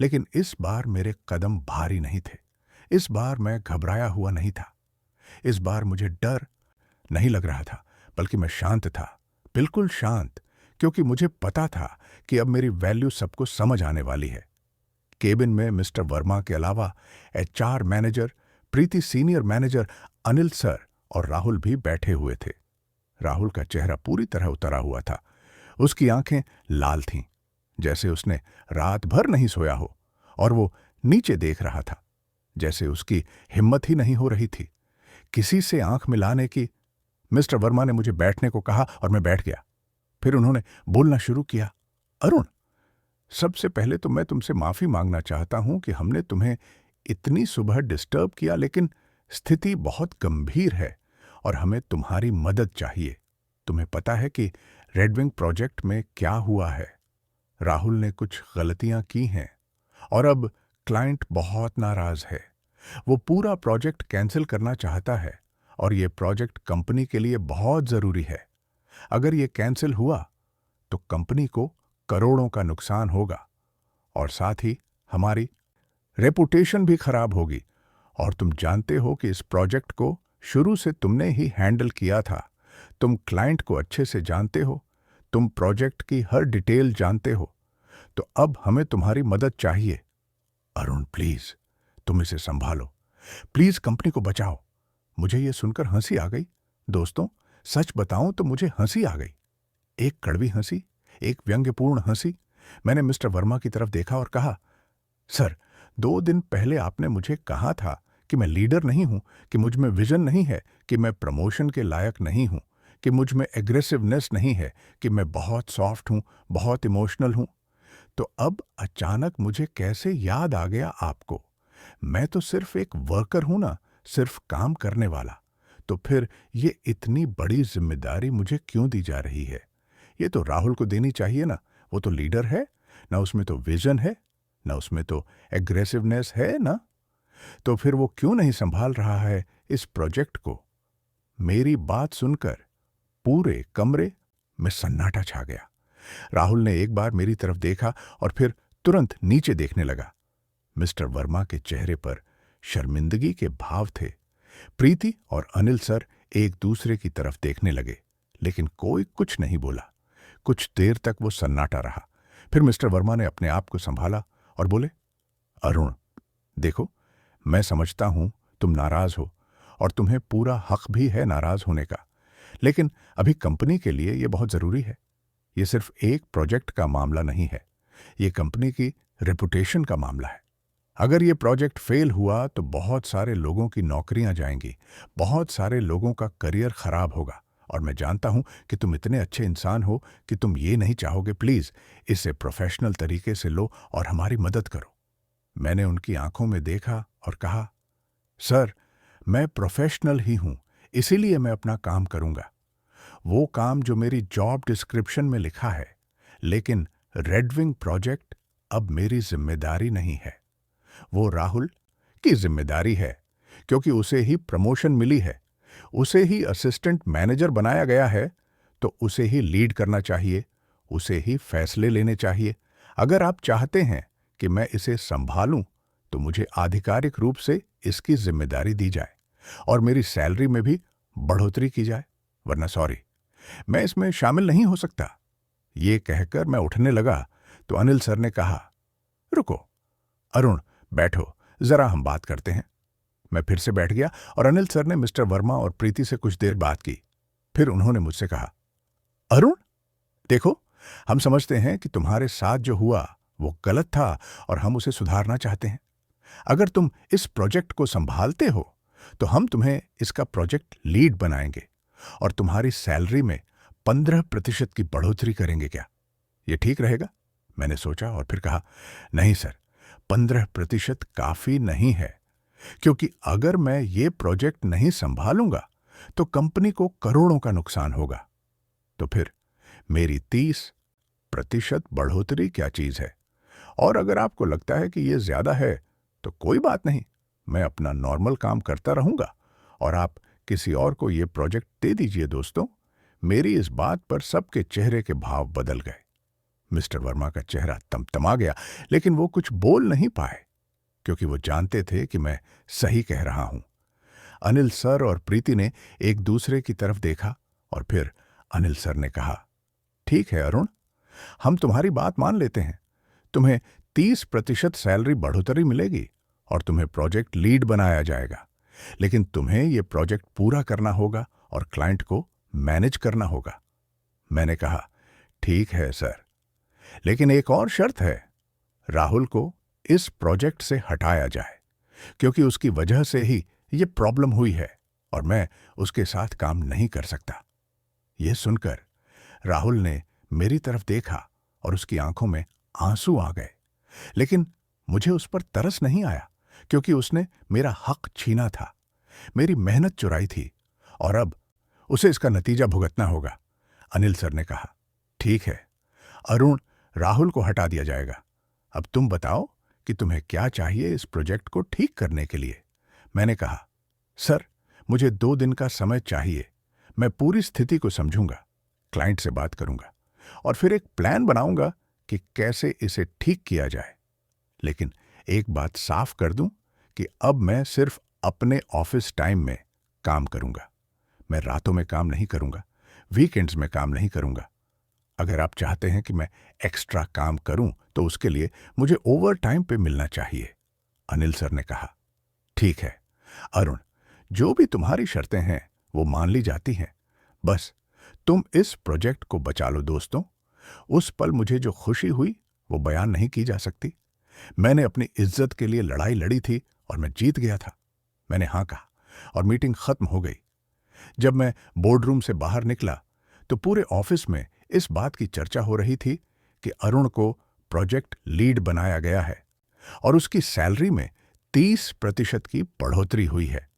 लेकिन इस बार मेरे कदम भारी नहीं थे। इस बार मैं घबराया हुआ नहीं था। इस बार मुझे डर नहीं लग रहा था, बल्कि मैं शांत था, बिल्कुल शांत, क्योंकि मुझे पता था कि अब मेरी वैल्यू सबको समझ आने वाली है। केबिन में मिस्टर वर्मा के अलावा एचआर मैनेजर, प्रीति सीनियर मैनेजर, अनिल सर और राहुल भी बैठे हुए थे। राहुल का चेहरा पूरी तरह उतरा हुआ था। उसकी आंखें लाल थीं, जैसे उसने रात भर नहीं सोया हो, और वो नीचे देख रहा था, जैसे उसकी हिम्मत ही नहीं हो रही थी किसी से आंख मिलाने की। मिस्टर वर्मा ने मुझे बैठने को कहा और मैं बैठ गया। फिर उन्होंने बोलना शुरू किया। अरुण, सबसे पहले तो मैं तुमसे माफी मांगना चाहता हूं कि हमने तुम्हें इतनी सुबह डिस्टर्ब किया, लेकिन स्थिति बहुत गंभीर है और हमें तुम्हारी मदद चाहिए। तुम्हें पता है कि रेडविंग प्रोजेक्ट में क्या हुआ है? राहुल ने कुछ गलतियां की हैं और अब क्लाइंट बहुत नाराज है। वो पूरा प्रोजेक्ट कैंसिल करना चाहता है और ये प्रोजेक्ट कंपनी के लिए बहुत जरूरी है। अगर ये कैंसिल हुआ तो कंपनी को करोड़ों का नुकसान होगा और साथ ही हमारी रेपुटेशन भी खराब होगी। और तुम जानते हो कि इस प्रोजेक्ट को शुरू से तुमने ही हैंडल किया था। तुम क्लाइंट को अच्छे से जानते हो, तुम प्रोजेक्ट की हर डिटेल जानते हो, तो अब हमें तुम्हारी मदद चाहिए। अरुण प्लीज, तुम इसे संभालो। प्लीज कंपनी को बचाओ। मुझे यह सुनकर हंसी आ गई। दोस्तों, सच बताऊं तो मुझे हंसी आ गई। एक कड़वी हंसी, एक व्यंग्यपूर्ण हंसी। मैंने मिस्टर वर्मा की तरफ देखा और कहा, सर, 2 दिन पहले आपने मुझे कहा था कि मैं लीडर नहीं हूं, कि मुझ में विजन नहीं है, कि मैं प्रमोशन के लायक नहीं हूं, कि मुझ में एग्रेसिवनेस नहीं है, कि मैं बहुत सॉफ्ट हूं, बहुत इमोशनल हूं। तो अब अचानक मुझे कैसे याद आ गया आपको? मैं तो सिर्फ एक वर्कर हूं ना, सिर्फ काम करने वाला। तो फिर ये इतनी बड़ी जिम्मेदारी मुझे क्यों दी जा रही है? ये तो राहुल को देनी चाहिए ना, वो तो लीडर है ना, उसमें तो विजन है ना, उसमें तो एग्रेसिवनेस है ना। तो फिर वो क्यों नहीं संभाल रहा है इस प्रोजेक्ट को? मेरी बात सुनकर पूरे कमरे में सन्नाटा छा गया। राहुल ने एक बार मेरी तरफ देखा और फिर तुरंत नीचे देखने लगा। मिस्टर वर्मा के चेहरे पर शर्मिंदगी के भाव थे। प्रीति और अनिल सर एक दूसरे की तरफ देखने लगे, लेकिन कोई कुछ नहीं बोला। कुछ देर तक वो सन्नाटा रहा। फिर मिस्टर वर्मा ने अपने आप को संभाला और बोले, अरुण, देखो, मैं समझता हूं तुम नाराज हो और तुम्हें पूरा हक भी है नाराज होने का, लेकिन अभी कंपनी के लिए यह बहुत जरूरी है। यह सिर्फ एक प्रोजेक्ट का मामला नहीं है, यह कंपनी की रेपुटेशन का मामला है। अगर ये प्रोजेक्ट फेल हुआ तो बहुत सारे लोगों की नौकरियां जाएंगी, बहुत सारे लोगों का करियर खराब होगा। और मैं जानता हूं कि तुम इतने अच्छे इंसान हो कि तुम ये नहीं चाहोगे। प्लीज इसे प्रोफेशनल तरीके से लो और हमारी मदद करो। मैंने उनकी आंखों में देखा और कहा, सर, मैं प्रोफेशनल ही हूं, इसीलिए मैं अपना काम करूंगा, वो काम जो मेरी जॉब डिस्क्रिप्शन में लिखा है। लेकिन रेडविंग प्रोजेक्ट अब मेरी जिम्मेदारी नहीं है, वो राहुल की जिम्मेदारी है, क्योंकि उसे ही प्रमोशन मिली है, उसे ही असिस्टेंट मैनेजर बनाया गया है, तो उसे ही लीड करना चाहिए, उसे ही फैसले लेने चाहिए। अगर आप चाहते हैं कि मैं इसे संभालूं, तो मुझे आधिकारिक रूप से इसकी जिम्मेदारी दी जाए और मेरी सैलरी में भी बढ़ोतरी की जाए, वरना सॉरी, मैं इसमें शामिल नहीं हो सकता। ये कहकर मैं उठने लगा तो अनिल सर ने कहा, रुको अरुण, बैठो, जरा हम बात करते हैं। मैं फिर से बैठ गया और अनिल सर ने मिस्टर वर्मा और प्रीति से कुछ देर बात की। फिर उन्होंने मुझसे कहा, अरुण, देखो, हम समझते हैं कि तुम्हारे साथ जो हुआ वो गलत था और हम उसे सुधारना चाहते हैं। अगर तुम इस प्रोजेक्ट को संभालते हो तो हम तुम्हें इसका प्रोजेक्ट लीड बनाएंगे और तुम्हारी सैलरी में 15% की बढ़ोतरी करेंगे। क्या ये ठीक रहेगा? मैंने सोचा और फिर कहा, नहीं सर, 15% काफी नहीं है, क्योंकि अगर मैं ये प्रोजेक्ट नहीं संभालूंगा तो कंपनी को करोड़ों का नुकसान होगा। तो फिर मेरी 30% बढ़ोतरी क्या चीज है? और अगर आपको लगता है कि यह ज्यादा है तो कोई बात नहीं, मैं अपना नॉर्मल काम करता रहूंगा और आप किसी और को यह प्रोजेक्ट दे दीजिए। दोस्तों, मेरी इस बात पर सबके चेहरे के भाव बदल गए। मिस्टर वर्मा का चेहरा तमतमा गया, लेकिन वो कुछ बोल नहीं पाए, क्योंकि वो जानते थे कि मैं सही कह रहा हूं। अनिल सर और प्रीति ने एक दूसरे की तरफ देखा और फिर अनिल सर ने कहा, ठीक है अरुण, हम तुम्हारी बात मान लेते हैं। तुम्हें 30% सैलरी बढ़ोतरी मिलेगी और तुम्हें प्रोजेक्ट लीड बनाया जाएगा। लेकिन तुम्हें यह प्रोजेक्ट पूरा करना होगा और क्लाइंट को मैनेज करना होगा। मैंने कहा, ठीक है सर, लेकिन एक और शर्त है। राहुल को इस प्रोजेक्ट से हटाया जाए, क्योंकि उसकी वजह से ही ये प्रॉब्लम हुई है और मैं उसके साथ काम नहीं कर सकता। यह सुनकर राहुल ने मेरी तरफ देखा और उसकी आंखों में आंसू आ गए। लेकिन मुझे उस पर तरस नहीं आया, क्योंकि उसने मेरा हक छीना था, मेरी मेहनत चुराई थी और अब उसे इसका नतीजा भुगतना होगा। अनिल सर ने कहा, ठीक है अरुण, राहुल को हटा दिया जाएगा। अब तुम बताओ कि तुम्हें क्या चाहिए इस प्रोजेक्ट को ठीक करने के लिए। मैंने कहा, सर मुझे 2 दिन का समय चाहिए। मैं पूरी स्थिति को समझूंगा, क्लाइंट से बात करूंगा और फिर एक प्लान बनाऊंगा कि कैसे इसे ठीक किया जाए। लेकिन एक बात साफ कर दूं कि अब मैं सिर्फ अपने ऑफिस टाइम में काम करूंगा। मैं रातों में काम नहीं करूंगा, वीकेंड्स में काम नहीं करूंगा। अगर आप चाहते हैं कि मैं एक्स्ट्रा काम करूं तो उसके लिए मुझे ओवर टाइम पे मिलना चाहिए। अनिल सर ने कहा, ठीक है अरुण, जो भी तुम्हारी शर्तें हैं वो मान ली जाती हैं। बस तुम इस प्रोजेक्ट को बचा लो। दोस्तों, उस पल मुझे जो खुशी हुई वो बयान नहीं की जा सकती। मैंने अपनी इज्जत के लिए लड़ाई लड़ी थी और मैं जीत गया था। मैंने हाँ कहा और मीटिंग खत्म हो गई। जब मैं बोर्डरूम से बाहर निकला तो पूरे ऑफिस में इस बात की चर्चा हो रही थी कि अरुण को प्रोजेक्ट लीड बनाया गया है और उसकी सैलरी में 30% की बढ़ोतरी हुई है।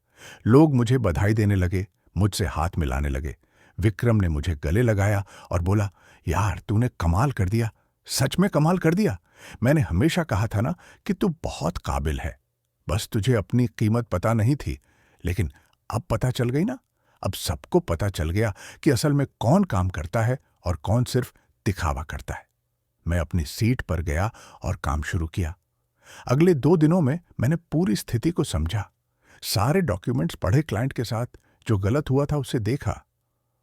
लोग मुझे बधाई देने लगे, मुझसे हाथ मिलाने लगे। विक्रम ने मुझे गले लगाया और बोला, यार तूने कमाल कर दिया, सच में कमाल कर दिया। मैंने हमेशा कहा था ना कि तू बहुत काबिल है, बस तुझे अपनी कीमत पता नहीं थी। लेकिन अब पता चल गई ना। अब सबको पता चल गया कि असल में कौन काम करता है और कौन सिर्फ दिखावा करता है। मैं अपनी सीट पर गया और काम शुरू किया। अगले 2 दिनों में मैंने पूरी स्थिति को समझा, सारे डॉक्यूमेंट्स पढ़े, क्लाइंट के साथ जो गलत हुआ था उसे देखा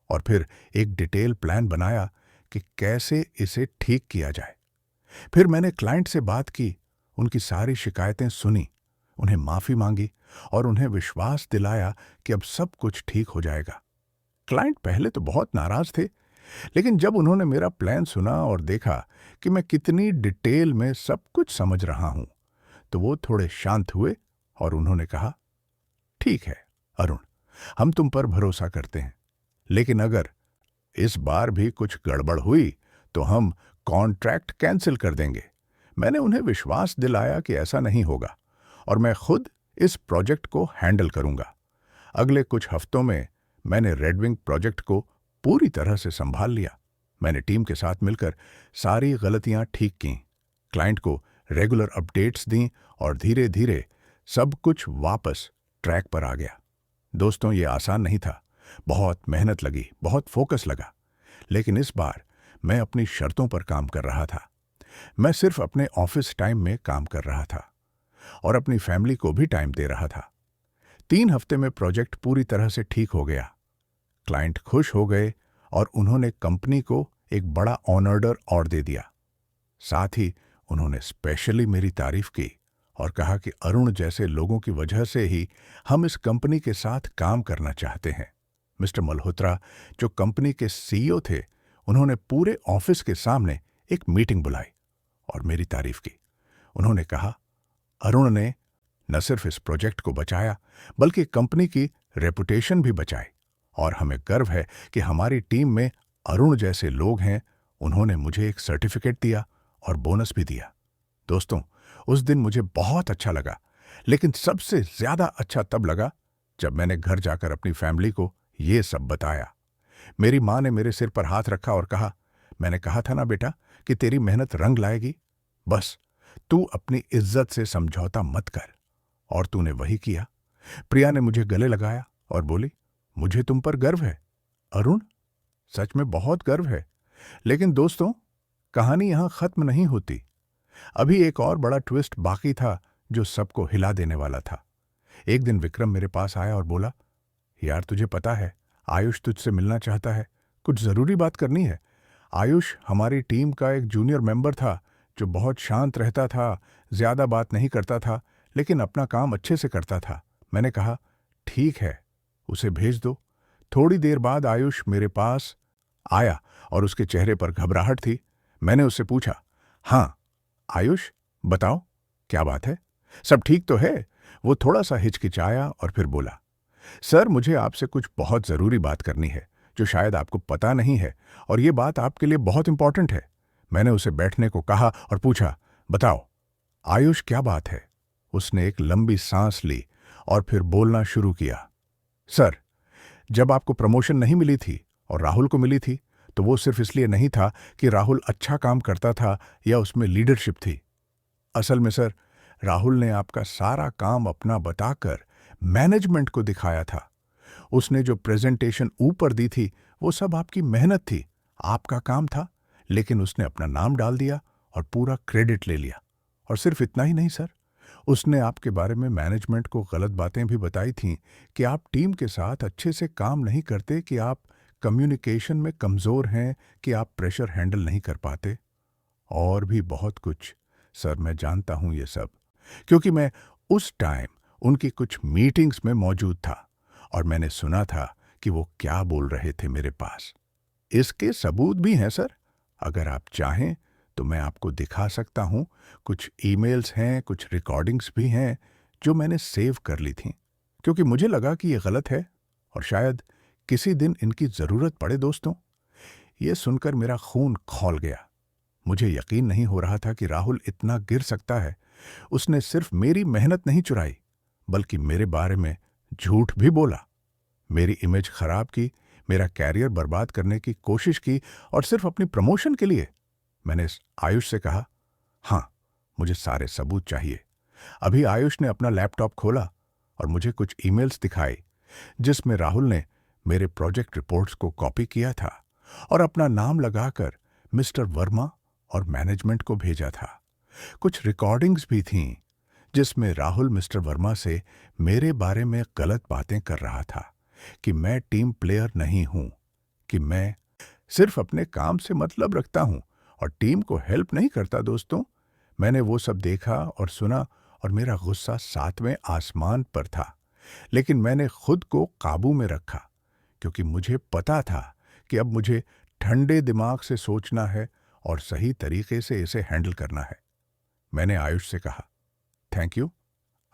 और फिर एक डिटेल प्लान बनाया कि कैसे इसे ठीक किया जाए। फिर मैंने क्लाइंट से बात की, उनकी सारी शिकायतें सुनी, उन्हें माफी मांगी और उन्हें विश्वास दिलाया कि अब सब कुछ ठीक हो जाएगा। क्लाइंट पहले तो बहुत नाराज थे, लेकिन जब उन्होंने मेरा प्लान सुना और देखा कि मैं कितनी डिटेल में सब कुछ समझ रहा हूं, तो वो थोड़े शांत हुए और उन्होंने कहा, ठीक है अरुण, हम तुम पर भरोसा करते हैं, लेकिन अगर इस बार भी कुछ गड़बड़ हुई तो हम कॉन्ट्रैक्ट कैंसिल कर देंगे। मैंने उन्हें विश्वास दिलाया कि ऐसा नहीं होगा और मैं खुद इस प्रोजेक्ट को हैंडल करूंगा। अगले कुछ हफ्तों में मैंने रेडविंग प्रोजेक्ट को पूरी तरह से संभाल लिया। मैंने टीम के साथ मिलकर सारी गलतियां ठीक की, क्लाइंट को रेगुलर अपडेट्स दी और धीरे धीरे सब कुछ वापस ट्रैक पर आ गया। दोस्तों, ये आसान नहीं था, बहुत मेहनत लगी, बहुत फोकस लगा। लेकिन इस बार मैं अपनी शर्तों पर काम कर रहा था। मैं सिर्फ अपने ऑफिस टाइम में काम कर रहा था और अपनी फैमिली को भी टाइम दे रहा था। 3 हफ्ते में प्रोजेक्ट पूरी तरह से ठीक हो गया। क्लाइंट खुश हो गए और उन्होंने कंपनी को एक बड़ा ऑनर्डर और दे दिया। साथ ही उन्होंने स्पेशली मेरी तारीफ की और कहा कि अरुण जैसे लोगों की वजह से ही हम इस कंपनी के साथ काम करना चाहते हैं। मिस्टर मल्होत्रा, जो कंपनी के सीईओ थे, उन्होंने पूरे ऑफिस के सामने एक मीटिंग बुलाई और मेरी तारीफ की। उन्होंने कहा, अरुण ने न सिर्फ इस प्रोजेक्ट को बचाया, बल्कि कंपनी की रेपुटेशन भी बचाई और हमें गर्व है कि हमारी टीम में अरुण जैसे लोग हैं। उन्होंने मुझे एक सर्टिफिकेट दिया और बोनस भी दिया। दोस्तों, उस दिन मुझे बहुत अच्छा लगा, लेकिन सबसे ज्यादा अच्छा तब लगा जब मैंने घर जाकर अपनी फैमिली को ये सब बताया। मेरी माँ ने मेरे सिर पर हाथ रखा और कहा, मैंने कहा था ना बेटा कि तेरी मेहनत रंग लाएगी, बस तू अपनी इज्जत से समझौता मत कर। और तूने वही किया। प्रिया ने मुझे गले लगाया और बोली, मुझे तुम पर गर्व है अरुण, सच में बहुत गर्व है। लेकिन दोस्तों, कहानी यहां खत्म नहीं होती। अभी एक और बड़ा ट्विस्ट बाकी था जो सबको हिला देने वाला था। एक दिन विक्रम मेरे पास आया और बोला, यार तुझे पता है आयुष तुझसे मिलना चाहता है, कुछ जरूरी बात करनी है। आयुष हमारी टीम का एक जूनियर मेंबर था जो बहुत शांत रहता था, ज्यादा बात नहीं करता था, लेकिन अपना काम अच्छे से करता था। मैंने कहा, ठीक है, उसे भेज दो। थोड़ी देर बाद आयुष मेरे पास आया और उसके चेहरे पर घबराहट थी। मैंने उससे पूछा, हाँ आयुष, बताओ, क्या बात है? सब ठीक तो है? वो थोड़ा सा हिचकिचाया और फिर बोला, सर मुझे आपसे कुछ बहुत ज़रूरी बात करनी है जो शायद आपको पता नहीं है, और ये बात आपके लिए बहुत इंपॉर्टेंट है। मैंने उसे बैठने को कहा और पूछा, बताओ आयुष, क्या बात है? उसने एक लंबी सांस ली और फिर बोलना शुरू किया, सर, जब आपको प्रमोशन नहीं मिली थी और राहुल को मिली थी, तो वो सिर्फ इसलिए नहीं था कि राहुल अच्छा काम करता था या उसमें लीडरशिप थी। असल में सर, राहुल ने आपका सारा काम अपना बताकर मैनेजमेंट को दिखाया था। उसने जो प्रेजेंटेशन ऊपर दी थी वो सब आपकी मेहनत थी, आपका काम था, लेकिन उसने अपना नाम डाल दिया और पूरा क्रेडिट ले लिया। और सिर्फ इतना ही नहीं सर, उसने आपके बारे में मैनेजमेंट को गलत बातें भी बताई थीं कि आप टीम के साथ अच्छे से काम नहीं करते, कि आप कम्युनिकेशन में कमज़ोर हैं, कि आप प्रेशर हैंडल नहीं कर पाते, और भी बहुत कुछ। सर मैं जानता हूं ये सब, क्योंकि मैं उस टाइम उनकी कुछ मीटिंग्स में मौजूद था और मैंने सुना था कि वो क्या बोल रहे थे मेरे पास। इसके सबूत भी हैं सर, अगर आप चाहें तो मैं आपको दिखा सकता हूं। कुछ ईमेल्स हैं, कुछ रिकॉर्डिंग्स भी हैं जो मैंने सेव कर ली थीं, क्योंकि मुझे लगा कि ये गलत है और शायद किसी दिन इनकी ज़रूरत पड़े। दोस्तों, ये सुनकर मेरा खून खौल गया। मुझे यकीन नहीं हो रहा था कि राहुल इतना गिर सकता है। उसने सिर्फ मेरी मेहनत नहीं चुराई, बल्कि मेरे बारे में झूठ भी बोला, मेरी इमेज खराब की, मेरा कैरियर बर्बाद करने की कोशिश की, और सिर्फ अपनी प्रमोशन के लिए। मैंने आयुष से कहा, हाँ, मुझे सारे सबूत चाहिए। अभी आयुष ने अपना लैपटॉप खोला और मुझे कुछ ईमेल्स दिखाए जिसमें राहुल ने मेरे प्रोजेक्ट रिपोर्ट्स को कॉपी किया था और अपना नाम लगाकर मिस्टर वर्मा और मैनेजमेंट को भेजा था। कुछ रिकॉर्डिंग्स भी थीं जिसमें राहुल मिस्टर वर्मा से मेरे बारे में गलत बातें कर रहा था, कि मैं टीम प्लेयर नहीं हूं, कि मैं सिर्फ अपने काम से मतलब रखता हूं और टीम को हेल्प नहीं करता। दोस्तों, मैंने वो सब देखा और सुना और मेरा गुस्सा सातवें आसमान पर था, लेकिन मैंने खुद को काबू में रखा, क्योंकि मुझे पता था कि अब मुझे ठंडे दिमाग से सोचना है और सही तरीके से इसे हैंडल करना है। मैंने आयुष से कहा, थैंक यू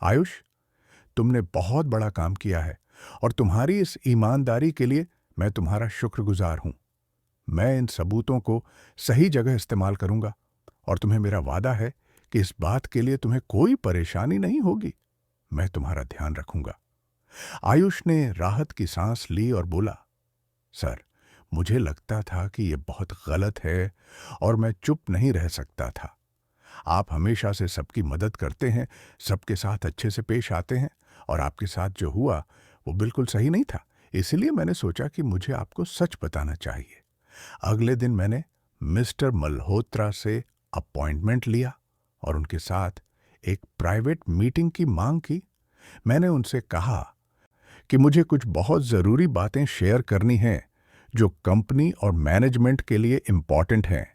आयुष, तुमने बहुत बड़ा काम किया है और तुम्हारी इस ईमानदारी के लिए मैं तुम्हारा शुक्रगुजार हूं। मैं इन सबूतों को सही जगह इस्तेमाल करूंगा और तुम्हें मेरा वादा है कि इस बात के लिए तुम्हें कोई परेशानी नहीं होगी। मैं तुम्हारा ध्यान रखूंगा। आयुष ने राहत की सांस ली और बोला, सर, मुझे लगता था कि यह बहुत गलत है और मैं चुप नहीं रह सकता था। आप हमेशा से सबकी मदद करते हैं, सबके साथ अच्छे से पेश आते हैं, और आपके साथ जो हुआ वो बिल्कुल सही नहीं था। इसलिए मैंने सोचा कि मुझे आपको सच बताना चाहिए। अगले दिन मैंने मिस्टर मल्होत्रा से अपॉइंटमेंट लिया और उनके साथ एक प्राइवेट मीटिंग की मांग की। मैंने उनसे कहा कि मुझे कुछ बहुत ज़रूरी बातें शेयर करनी हैं जो कंपनी और मैनेजमेंट के लिए इम्पॉर्टेंट हैं।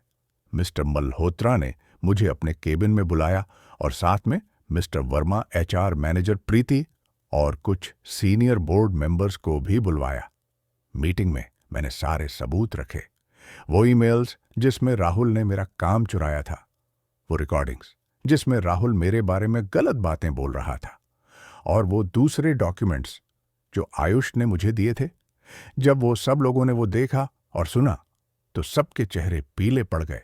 मिस्टर मल्होत्रा ने मुझे अपने केबिन में बुलाया और साथ में मिस्टर वर्मा, एचआर मैनेजर प्रीति और कुछ सीनियर बोर्ड मेंबर्स को भी बुलवाया। मीटिंग में मैंने सारे सबूत रखे, वो ईमेल्स जिसमें राहुल ने मेरा काम चुराया था, वो रिकॉर्डिंग्स जिसमें राहुल मेरे बारे में गलत बातें बोल रहा था, और वो दूसरे डॉक्यूमेंट्स जो आयुष ने मुझे दिए थे। जब वो सब लोगों ने वो देखा और सुना तो सबके चेहरे पीले पड़ गए।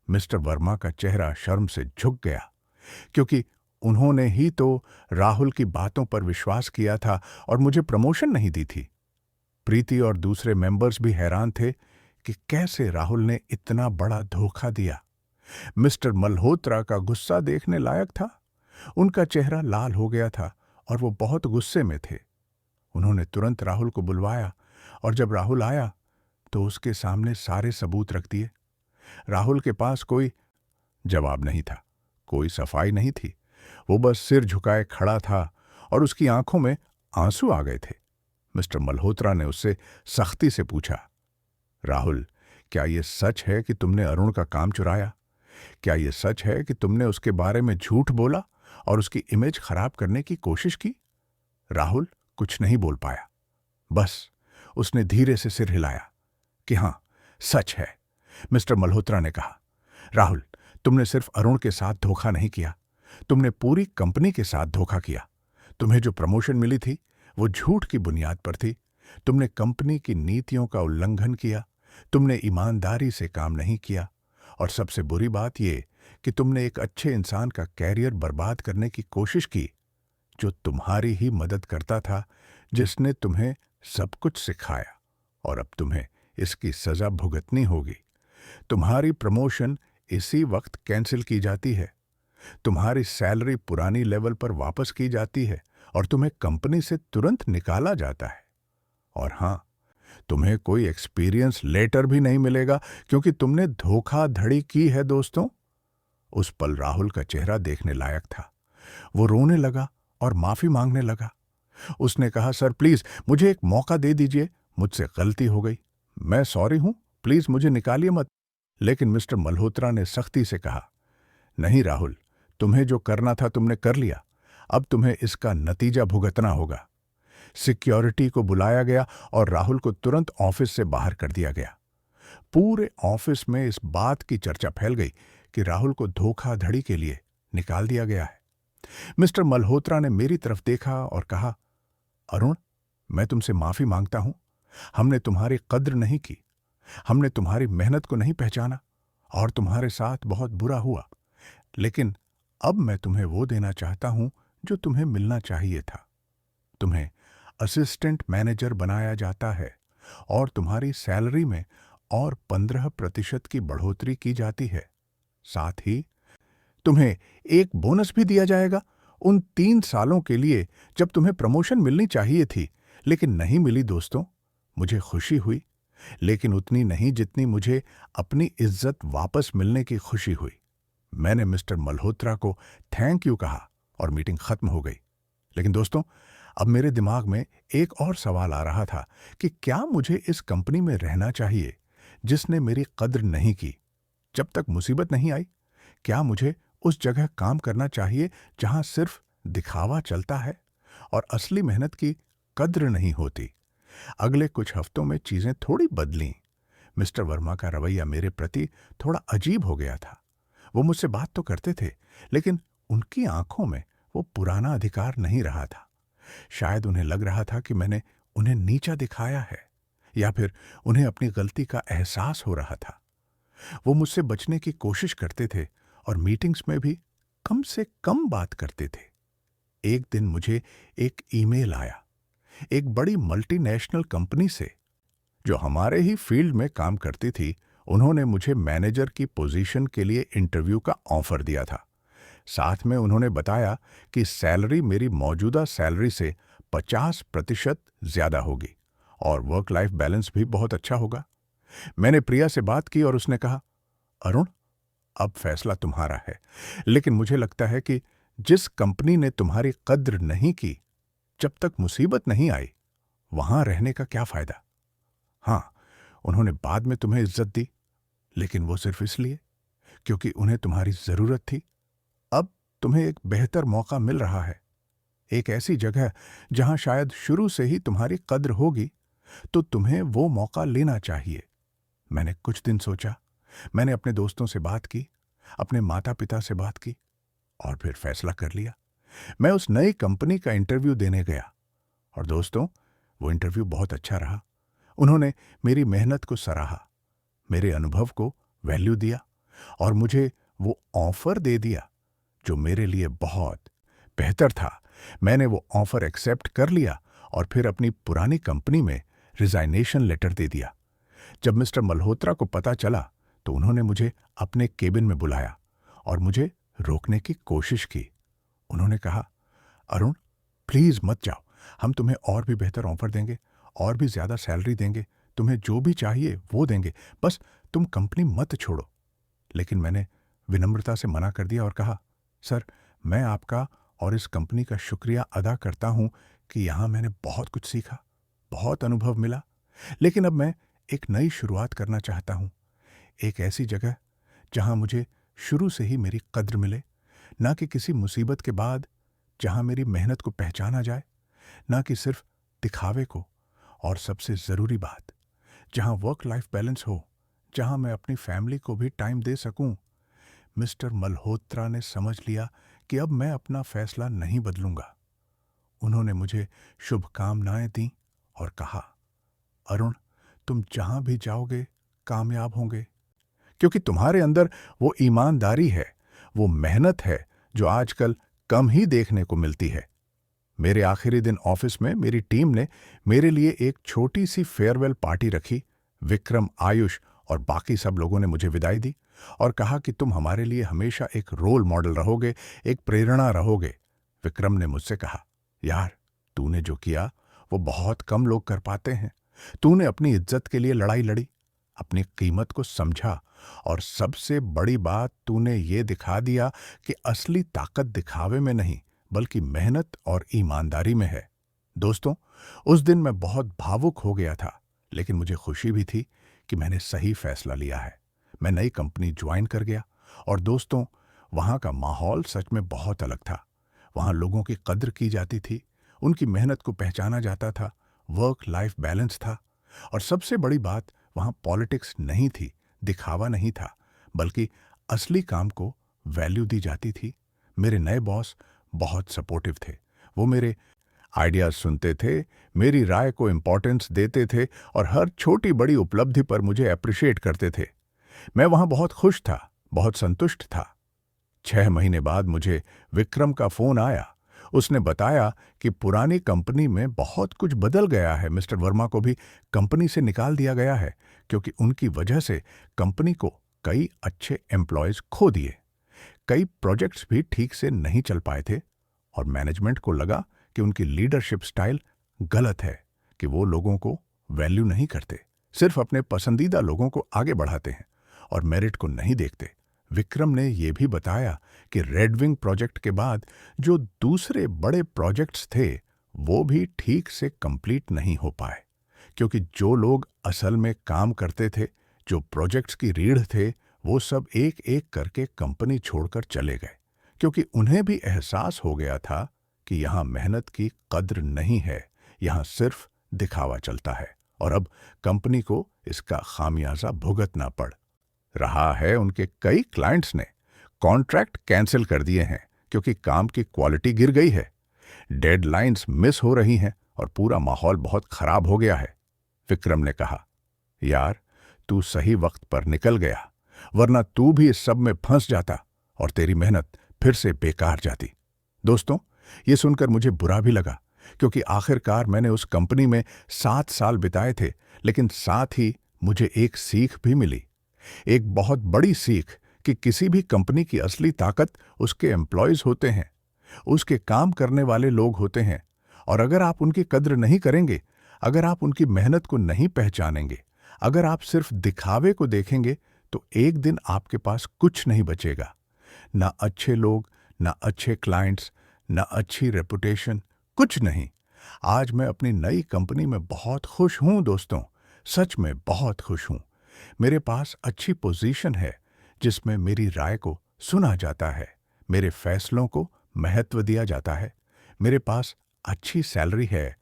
मिस्टर वर्मा का चेहरा शर्म से झुक गया, क्योंकि उन्होंने ही तो राहुल की बातों पर विश्वास किया था और मुझे प्रमोशन नहीं दी थी। प्रीति और दूसरे मेंबर्स भी हैरान थे कि कैसे राहुल ने इतना बड़ा धोखा दिया। मिस्टर मल्होत्रा का गुस्सा देखने लायक था। उनका चेहरा लाल हो गया था और वो बहुत गुस्से में थे। उन्होंने तुरंत राहुल को बुलवाया और जब राहुल आया तो उसके सामने सारे सबूत रख दिए। राहुल के पास कोई जवाब नहीं था, कोई सफाई नहीं थी। वो बस सिर झुकाए खड़ा था और उसकी आंखों में आंसू आ गए थे। मिस्टर मल्होत्रा ने उससे सख्ती से पूछा, राहुल, क्या यह सच है कि तुमने अरुण का काम चुराया? क्या ये सच है कि तुमने उसके बारे में झूठ बोला और उसकी इमेज खराब करने की कोशिश की? राहुल कुछ नहीं बोल पाया। बस उसने धीरे से सिर हिलाया कि हां, सच है। मिस्टर मल्होत्रा ने कहा, राहुल, तुमने सिर्फ अरुण के साथ धोखा नहीं किया, तुमने पूरी कंपनी के साथ धोखा किया। तुम्हें जो प्रमोशन मिली थी वो झूठ की बुनियाद पर थी। तुमने कंपनी की नीतियों का उल्लंघन किया, तुमने ईमानदारी से काम नहीं किया, और सबसे बुरी बात यह कि तुमने एक अच्छे इंसान का कैरियर बर्बाद करने की कोशिश की, जो तुम्हारी ही मदद करता था, जिसने तुम्हें सब कुछ सिखाया। और अब तुम्हें इसकी सजा भुगतनी होगी। तुम्हारी प्रमोशन इसी वक्त कैंसिल की जाती है, तुम्हारी सैलरी पुरानी लेवल पर वापस की जाती है और तुम्हें कंपनी से तुरंत निकाला जाता है। और हां, तुम्हें कोई एक्सपीरियंस लेटर भी नहीं मिलेगा, क्योंकि तुमने धोखाधड़ी की है। दोस्तों, उस पल राहुल का चेहरा देखने लायक था। वो रोने लगा और माफी मांगने लगा। उसने कहा, सर प्लीज मुझे एक मौका दे दीजिए, मुझसे गलती हो गई, मैं सॉरी हूं, प्लीज मुझे निकालिए मत। लेकिन मिस्टर मल्होत्रा ने सख्ती से कहा, नहीं राहुल, तुम्हें जो करना था तुमने कर लिया, अब तुम्हें इसका नतीजा भुगतना होगा। सिक्योरिटी को बुलाया गया और राहुल को तुरंत ऑफिस से बाहर कर दिया गया। पूरे ऑफिस में इस बात की चर्चा फैल गई कि राहुल को धोखाधड़ी के लिए निकाल दिया गया है। मिस्टर मल्होत्रा ने मेरी तरफ देखा और कहा, अरुण, मैं तुमसे माफी मांगता हूं। हमने तुम्हारी कद्र नहीं की, हमने तुम्हारी मेहनत को नहीं पहचाना और तुम्हारे साथ बहुत बुरा हुआ। लेकिन अब मैं तुम्हें वो देना चाहता हूं जो तुम्हें मिलना चाहिए था। तुम्हें असिस्टेंट मैनेजर बनाया जाता है और तुम्हारी सैलरी में और 15% की बढ़ोतरी की जाती है। साथ ही तुम्हें एक बोनस भी दिया जाएगा उन 3 सालों के लिए जब तुम्हें प्रमोशन मिलनी चाहिए थी, लेकिन नहीं मिली। दोस्तों, मुझे खुशी हुई, लेकिन उतनी नहीं जितनी मुझे अपनी इज्जत वापस मिलने की खुशी हुई। मैंने मिस्टर मल्होत्रा को थैंक यू कहा और मीटिंग खत्म हो गई। लेकिन दोस्तों, अब मेरे दिमाग में एक और सवाल आ रहा था कि क्या मुझे इस कंपनी में रहना चाहिए जिसने मेरी कद्र नहीं की जब तक मुसीबत नहीं आई? क्या मुझे उस जगह काम करना चाहिए जहां सिर्फ दिखावा चलता है और असली मेहनत की कद्र नहीं होती? अगले कुछ हफ्तों में चीजें थोड़ी बदलीं। मिस्टर वर्मा का रवैया मेरे प्रति थोड़ा अजीब हो गया था। वो मुझसे बात तो करते थे, लेकिन उनकी आंखों में वो पुराना अधिकार नहीं रहा था। शायद उन्हें लग रहा था कि मैंने उन्हें नीचा दिखाया है, या फिर उन्हें अपनी गलती का एहसास हो रहा था। वो मुझसे बचने की कोशिश करते थे और मीटिंग्स में भी कम से कम बात करते थे। एक दिन मुझे एक ईमेल आया एक बड़ी मल्टीनेशनल कंपनी से, जो हमारे ही फील्ड में काम करती थी। उन्होंने मुझे मैनेजर की पोजीशन के लिए इंटरव्यू का ऑफर दिया था। साथ में उन्होंने बताया कि सैलरी मेरी मौजूदा सैलरी से 50% ज्यादा होगी और वर्क लाइफ बैलेंस भी बहुत अच्छा होगा। मैंने प्रिया से बात की और उसने कहा, अरुण, अब फैसला तुम्हारा है, लेकिन मुझे लगता है कि जिस कंपनी ने तुम्हारी कद्र नहीं की जब तक मुसीबत नहीं आई, वहां रहने का क्या फायदा? हां, उन्होंने बाद में तुम्हें इज्जत दी, लेकिन वो सिर्फ इसलिए क्योंकि उन्हें तुम्हारी जरूरत थी। अब तुम्हें एक बेहतर मौका मिल रहा है, एक ऐसी जगह जहां शायद शुरू से ही तुम्हारी कद्र होगी, तो तुम्हें वो मौका लेना चाहिए। मैंने कुछ दिन सोचा, मैंने अपने दोस्तों से बात की, अपने माता पिता से बात की और फिर फैसला कर लिया। मैं उस नई कंपनी का इंटरव्यू देने गया और दोस्तों, वो इंटरव्यू बहुत अच्छा रहा। उन्होंने मेरी मेहनत को सराहा, मेरे अनुभव को वैल्यू दिया और मुझे वो ऑफर दे दिया जो मेरे लिए बहुत बेहतर था। मैंने वो ऑफर एक्सेप्ट कर लिया और फिर अपनी पुरानी कंपनी में रिजाइनेशन लेटर दे दिया। जब मिस्टर मल्होत्रा को पता चला तो उन्होंने मुझे अपने केबिन में बुलाया और मुझे रोकने की कोशिश की। उन्होंने कहा, अरुण, प्लीज मत जाओ, हम तुम्हें और भी बेहतर ऑफर देंगे और भी ज्यादा सैलरी देंगे, तुम्हें जो भी चाहिए वो देंगे, बस तुम कंपनी मत छोड़ो। लेकिन मैंने विनम्रता से मना कर दिया और कहा, सर, मैं आपका और इस कंपनी का शुक्रिया अदा करता हूं कि यहां मैंने बहुत कुछ सीखा, बहुत अनुभव मिला, लेकिन अब मैं एक नई शुरुआत करना चाहता हूं, एक ऐसी जगह जहां मुझे शुरू से ही मेरी कद्र मिले, ना कि किसी मुसीबत के बाद जहां मेरी मेहनत को पहचाना जाए, ना कि सिर्फ दिखावे को, और सबसे ज़रूरी बात, जहां वर्क लाइफ बैलेंस हो, जहां मैं अपनी फैमिली को भी टाइम दे सकूं। मिस्टर मल्होत्रा ने समझ लिया कि अब मैं अपना फैसला नहीं बदलूंगा। उन्होंने मुझे शुभकामनाएं दी और कहा, अरुण, तुम जहां भी जाओगे कामयाब होंगे, क्योंकि तुम्हारे अंदर वो ईमानदारी है, वो मेहनत है जो आजकल कम ही देखने को मिलती है। मेरे आखिरी दिन ऑफिस में मेरी टीम ने मेरे लिए एक छोटी सी फेयरवेल पार्टी रखी। विक्रम, आयुष और बाकी सब लोगों ने मुझे विदाई दी और कहा कि तुम हमारे लिए हमेशा एक रोल मॉडल रहोगे, एक प्रेरणा रहोगे। विक्रम ने मुझसे कहा, यार, तूने जो किया वो बहुत कम लोग कर पाते हैं। तूने अपनी इज्जत के लिए लड़ाई लड़ी, अपनी कीमत को समझा, और सबसे बड़ी बात, तूने ये दिखा दिया कि असली ताकत दिखावे में नहीं बल्कि मेहनत और ईमानदारी में है। दोस्तों, उस दिन मैं बहुत भावुक हो गया था, लेकिन मुझे खुशी भी थी कि मैंने सही फैसला लिया है। मैं नई कंपनी ज्वाइन कर गया और दोस्तों, वहाँ का माहौल सच में बहुत अलग था। वहाँ लोगों की कद्र की जाती थी, उनकी मेहनत को पहचाना जाता था, वर्क लाइफ बैलेंस था, और सबसे बड़ी बात, वहाँ पॉलिटिक्स नहीं थी, दिखावा नहीं था, बल्कि असली काम को वैल्यू दी जाती थी। मेरे नए बॉस बहुत सपोर्टिव थे। वो मेरे आइडियाज सुनते थे, मेरी राय को इम्पोर्टेंस देते थे और हर छोटी बड़ी उपलब्धि पर मुझे अप्रिशिएट करते थे। मैं वहां बहुत खुश था, बहुत संतुष्ट था। 6 महीने बाद मुझे विक्रम का फोन आया। उसने बताया कि पुरानी कंपनी में बहुत कुछ बदल गया है। मिस्टर वर्मा को भी कंपनी से निकाल दिया गया है, क्योंकि उनकी वजह से कंपनी को कई अच्छे एम्प्लॉयज खो दिए। कई प्रोजेक्ट्स भी ठीक से नहीं चल पाए थे, और मैनेजमेंट को लगा कि उनकी लीडरशिप स्टाइल गलत है, कि वो लोगों को वैल्यू नहीं करते, सिर्फ अपने पसंदीदा लोगों को आगे बढ़ाते हैं और मेरिट को नहीं देखते। विक्रम ने यह भी बताया कि रेड विंग प्रोजेक्ट के बाद जो दूसरे बड़े प्रोजेक्ट्स थे, वो भी ठीक से कंप्लीट नहीं हो पाए, क्योंकि जो लोग असल में काम करते थे, जो प्रोजेक्ट्स की रीढ़ थे, वो सब एक एक करके कंपनी छोड़कर चले गए, क्योंकि उन्हें भी एहसास हो गया था कि यहाँ मेहनत की कद्र नहीं है, यहाँ सिर्फ दिखावा चलता है, और अब कंपनी को इसका खामियाजा भुगतना पड़ रहा है। उनके कई क्लाइंट्स ने कॉन्ट्रैक्ट कैंसिल कर दिए हैं, क्योंकि काम की क्वालिटी गिर गई है, डेडलाइंस मिस हो रही हैं और पूरा माहौल बहुत खराब हो गया है। विक्रम ने कहा, यार, तू सही वक्त पर निकल गया, वरना तू भी इस सब में फंस जाता और तेरी मेहनत फिर से बेकार जाती। दोस्तों, ये सुनकर मुझे बुरा भी लगा, क्योंकि आखिरकार मैंने उस कंपनी में 7 साल बिताए थे, लेकिन साथ ही मुझे एक सीख भी मिली, एक बहुत बड़ी सीख, कि किसी भी कंपनी की असली ताकत उसके एम्प्लॉयज होते हैं, उसके काम करने वाले लोग होते हैं। और अगर आप उनकी कद्र नहीं करेंगे, अगर आप उनकी मेहनत को नहीं पहचानेंगे, अगर आप सिर्फ दिखावे को देखेंगे, तो एक दिन आपके पास कुछ नहीं बचेगा। ना अच्छे लोग, ना अच्छे क्लाइंट्स, ना अच्छी रेपुटेशन, कुछ नहीं। आज मैं अपनी नई कंपनी में बहुत खुश हूं दोस्तों, सच में बहुत खुश हूं। मेरे पास अच्छी पोजीशन है, जिसमें मेरी राय को सुना जाता है, मेरे फैसलों को महत्व दिया जाता है। मेरे पास अच्छी सैलरी है,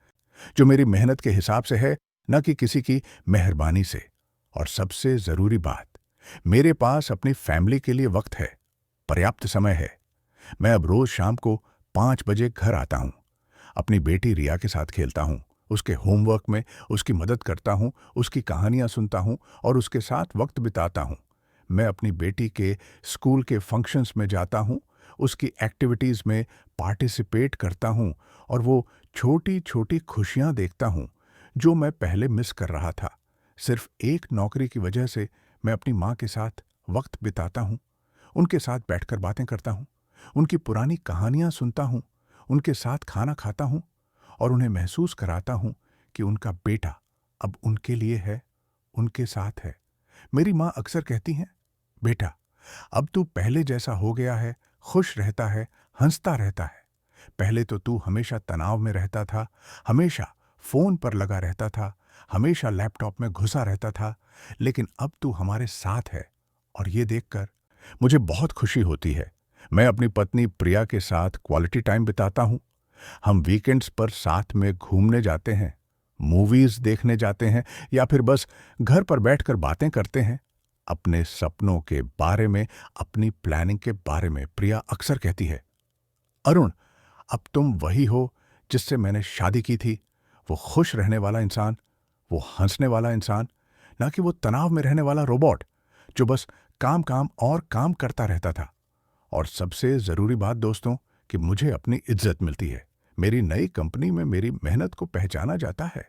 जो मेरी मेहनत के हिसाब से है, न कि किसी की मेहरबानी से। और सबसे जरूरी बात, मेरे पास अपनी फैमिली के लिए वक्त है, पर्याप्त समय है। मैं अब रोज शाम को 5 बजे घर आता हूँ, अपनी बेटी रिया के साथ खेलता हूँ, उसके होमवर्क में उसकी मदद करता हूँ, उसकी कहानियाँ सुनता हूँ और उसके साथ वक्त बिताता हूँ। मैं अपनी बेटी के स्कूल के फंक्शंस में जाता हूँ, उसकी एक्टिविटीज़ में पार्टिसिपेट करता हूँ, और वो छोटी छोटी खुशियाँ देखता हूँ जो मैं पहले मिस कर रहा था। सिर्फ एक नौकरी की वजह से मैं अपनी माँ के साथ वक्त बिताता हूँ, उनके साथ बैठकर बातें करता हूँ, उनकी पुरानी कहानियाँ सुनता हूँ, उनके साथ खाना खाता हूँ, और उन्हें महसूस कराता हूँ कि उनका बेटा अब उनके लिए है, उनके साथ है। मेरी माँ अक्सर कहती हैं, बेटा, अब तू पहले जैसा हो गया है, खुश रहता है, हंसता रहता है। पहले तो तू हमेशा तनाव में रहता था, हमेशा फोन पर लगा रहता था, हमेशा लैपटॉप में घुसा रहता था, लेकिन अब तू हमारे साथ है, और ये देखकर मुझे बहुत खुशी होती है। मैं अपनी पत्नी प्रिया के साथ क्वालिटी टाइम बिताता हूँ। हम वीकेंड्स पर साथ में घूमने जाते हैं, मूवीज देखने जाते हैं या फिर बस घर पर बैठकर बातें करते हैं। अपने सपनों के बारे में, अपनी प्लानिंग के बारे में प्रिया अक्सर कहती है, अरुण, अब तुम वही हो जिससे मैंने शादी की थी। वो खुश रहने वाला इंसान, वो हंसने वाला इंसान, ना कि वो तनाव में रहने वाला रोबोट जो बस काम काम और काम करता रहता था। और सबसे जरूरी बात दोस्तों, कि मुझे अपनी इज्जत मिलती है। मेरी नई कंपनी में मेरी मेहनत को पहचाना जाता है,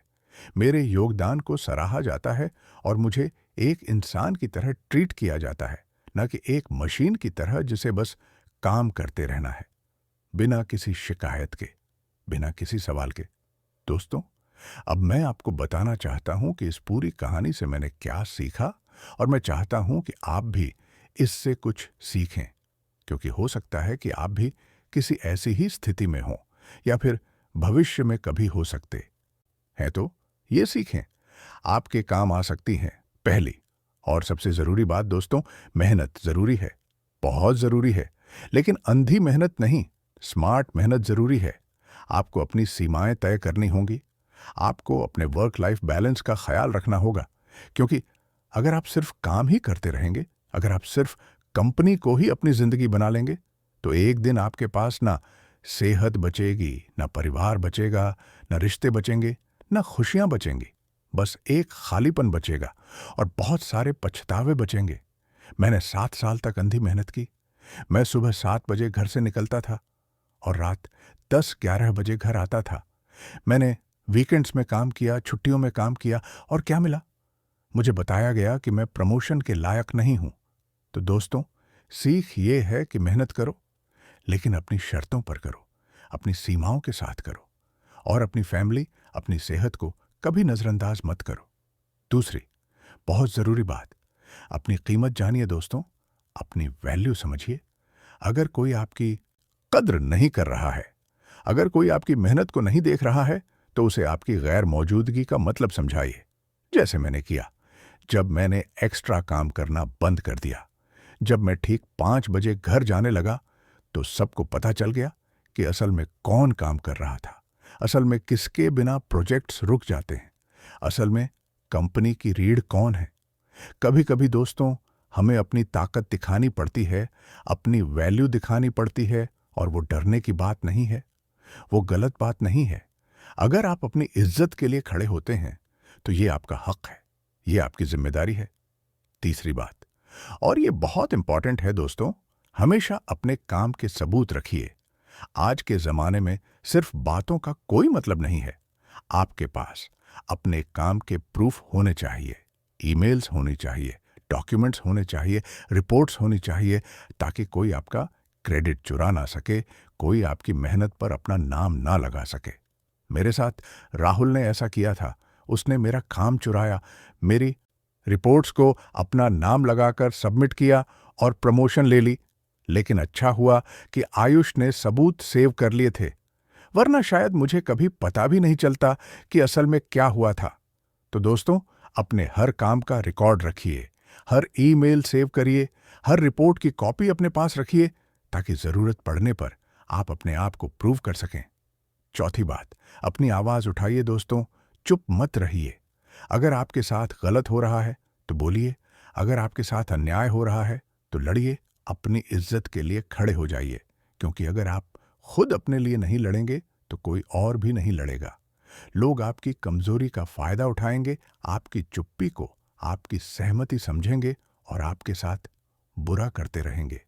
मेरे योगदान को सराहा जाता है और मुझे एक इंसान की तरह ट्रीट किया जाता है, न कि एक मशीन की तरह जिसे बस काम करते रहना है, बिना किसी शिकायत के, बिना किसी सवाल के। दोस्तों, अब मैं आपको बताना चाहता हूं कि इस पूरी कहानी से मैंने क्या सीखा, और मैं चाहता हूं कि आप भी इससे कुछ सीखें, क्योंकि हो सकता है कि आप भी किसी ऐसी ही स्थिति में हों या फिर भविष्य में कभी हो सकते हैं। तो ये सीखें, आपके काम आ सकती हैं। पहली और सबसे जरूरी बात दोस्तों, मेहनत जरूरी है, बहुत जरूरी है, लेकिन अंधी मेहनत नहीं, स्मार्ट मेहनत जरूरी है। आपको अपनी सीमाएं तय करनी होंगी, आपको अपने वर्क लाइफ बैलेंस का ख्याल रखना होगा, क्योंकि अगर आप सिर्फ काम ही करते रहेंगे, अगर आप सिर्फ कंपनी को ही अपनी जिंदगी बना लेंगे, तो एक दिन आपके पास ना सेहत बचेगी, ना परिवार बचेगा, ना रिश्ते बचेंगे, ना खुशियां बचेंगी। बस एक खालीपन बचेगा और बहुत सारे पछतावे बचेंगे। मैंने 7 साल तक अंधी मेहनत की। मैं सुबह 7 बजे घर से निकलता था और रात 10-11 बजे घर आता था। मैंने वीकेंड्स में काम किया, छुट्टियों में काम किया, और क्या मिला? मुझे बताया गया कि मैं प्रमोशन के लायक नहीं हूं। तो दोस्तों, सीख ये है कि मेहनत करो, लेकिन अपनी शर्तों पर करो, अपनी सीमाओं के साथ करो, और अपनी फैमिली, अपनी सेहत को कभी नजरअंदाज मत करो। दूसरी बहुत जरूरी बात, अपनी कीमत जानिए दोस्तों, अपनी वैल्यू समझिए। अगर कोई आपकी कद्र नहीं कर रहा है, अगर कोई आपकी मेहनत को नहीं देख रहा है, तो उसे आपकी गैर मौजूदगी का मतलब समझाइए, जैसे मैंने किया जब मैंने एक्स्ट्रा काम करना बंद कर दिया। जब मैं ठीक 5 बजे घर जाने लगा, तो सबको पता चल गया कि असल में कौन काम कर रहा था, असल में किसके बिना प्रोजेक्ट्स रुक जाते हैं, असल में कंपनी की रीढ़ कौन है। कभी कभी दोस्तों, हमें अपनी ताकत दिखानी पड़ती है, अपनी वैल्यू दिखानी पड़ती है, और वो डरने की बात नहीं है, वो गलत बात नहीं है। अगर आप अपनी इज्जत के लिए खड़े होते हैं, तो ये आपका हक है, ये आपकी जिम्मेदारी है। तीसरी बात, और ये बहुत इंपॉर्टेंट है दोस्तों, हमेशा अपने काम के सबूत रखिए। आज के जमाने में सिर्फ बातों का कोई मतलब नहीं है। आपके पास अपने काम के प्रूफ होने चाहिए, ईमेल्स होनी चाहिए, डॉक्यूमेंट्स होने चाहिए, रिपोर्ट्स होनी चाहिए, ताकि कोई आपका क्रेडिट चुरा ना सके, कोई आपकी मेहनत पर अपना नाम ना लगा सके। मेरे साथ राहुल ने ऐसा किया था। उसने मेरा काम चुराया, मेरी रिपोर्ट्स को अपना नाम लगाकर सबमिट किया और प्रमोशन ले ली। लेकिन अच्छा हुआ कि आयुष ने सबूत सेव कर लिए थे, वरना शायद मुझे कभी पता भी नहीं चलता कि असल में क्या हुआ था। तो दोस्तों, अपने हर काम का रिकॉर्ड रखिए, हर ईमेल सेव करिए, हर रिपोर्ट की कॉपी अपने पास रखिए, ताकि जरूरत पड़ने पर आप अपने आप को प्रूव कर सकें। चौथी बात, अपनी आवाज उठाइए दोस्तों, चुप मत रहिए। अगर आपके साथ गलत हो रहा है तो बोलिए, अगर आपके साथ अन्याय हो रहा है तो लड़िए, अपनी इज्जत के लिए खड़े हो जाइए, क्योंकि अगर आप खुद अपने लिए नहीं लड़ेंगे तो कोई और भी नहीं लड़ेगा। लोग आपकी कमजोरी का फायदा उठाएंगे, आपकी चुप्पी को आपकी सहमति समझेंगे और आपके साथ बुरा करते रहेंगे।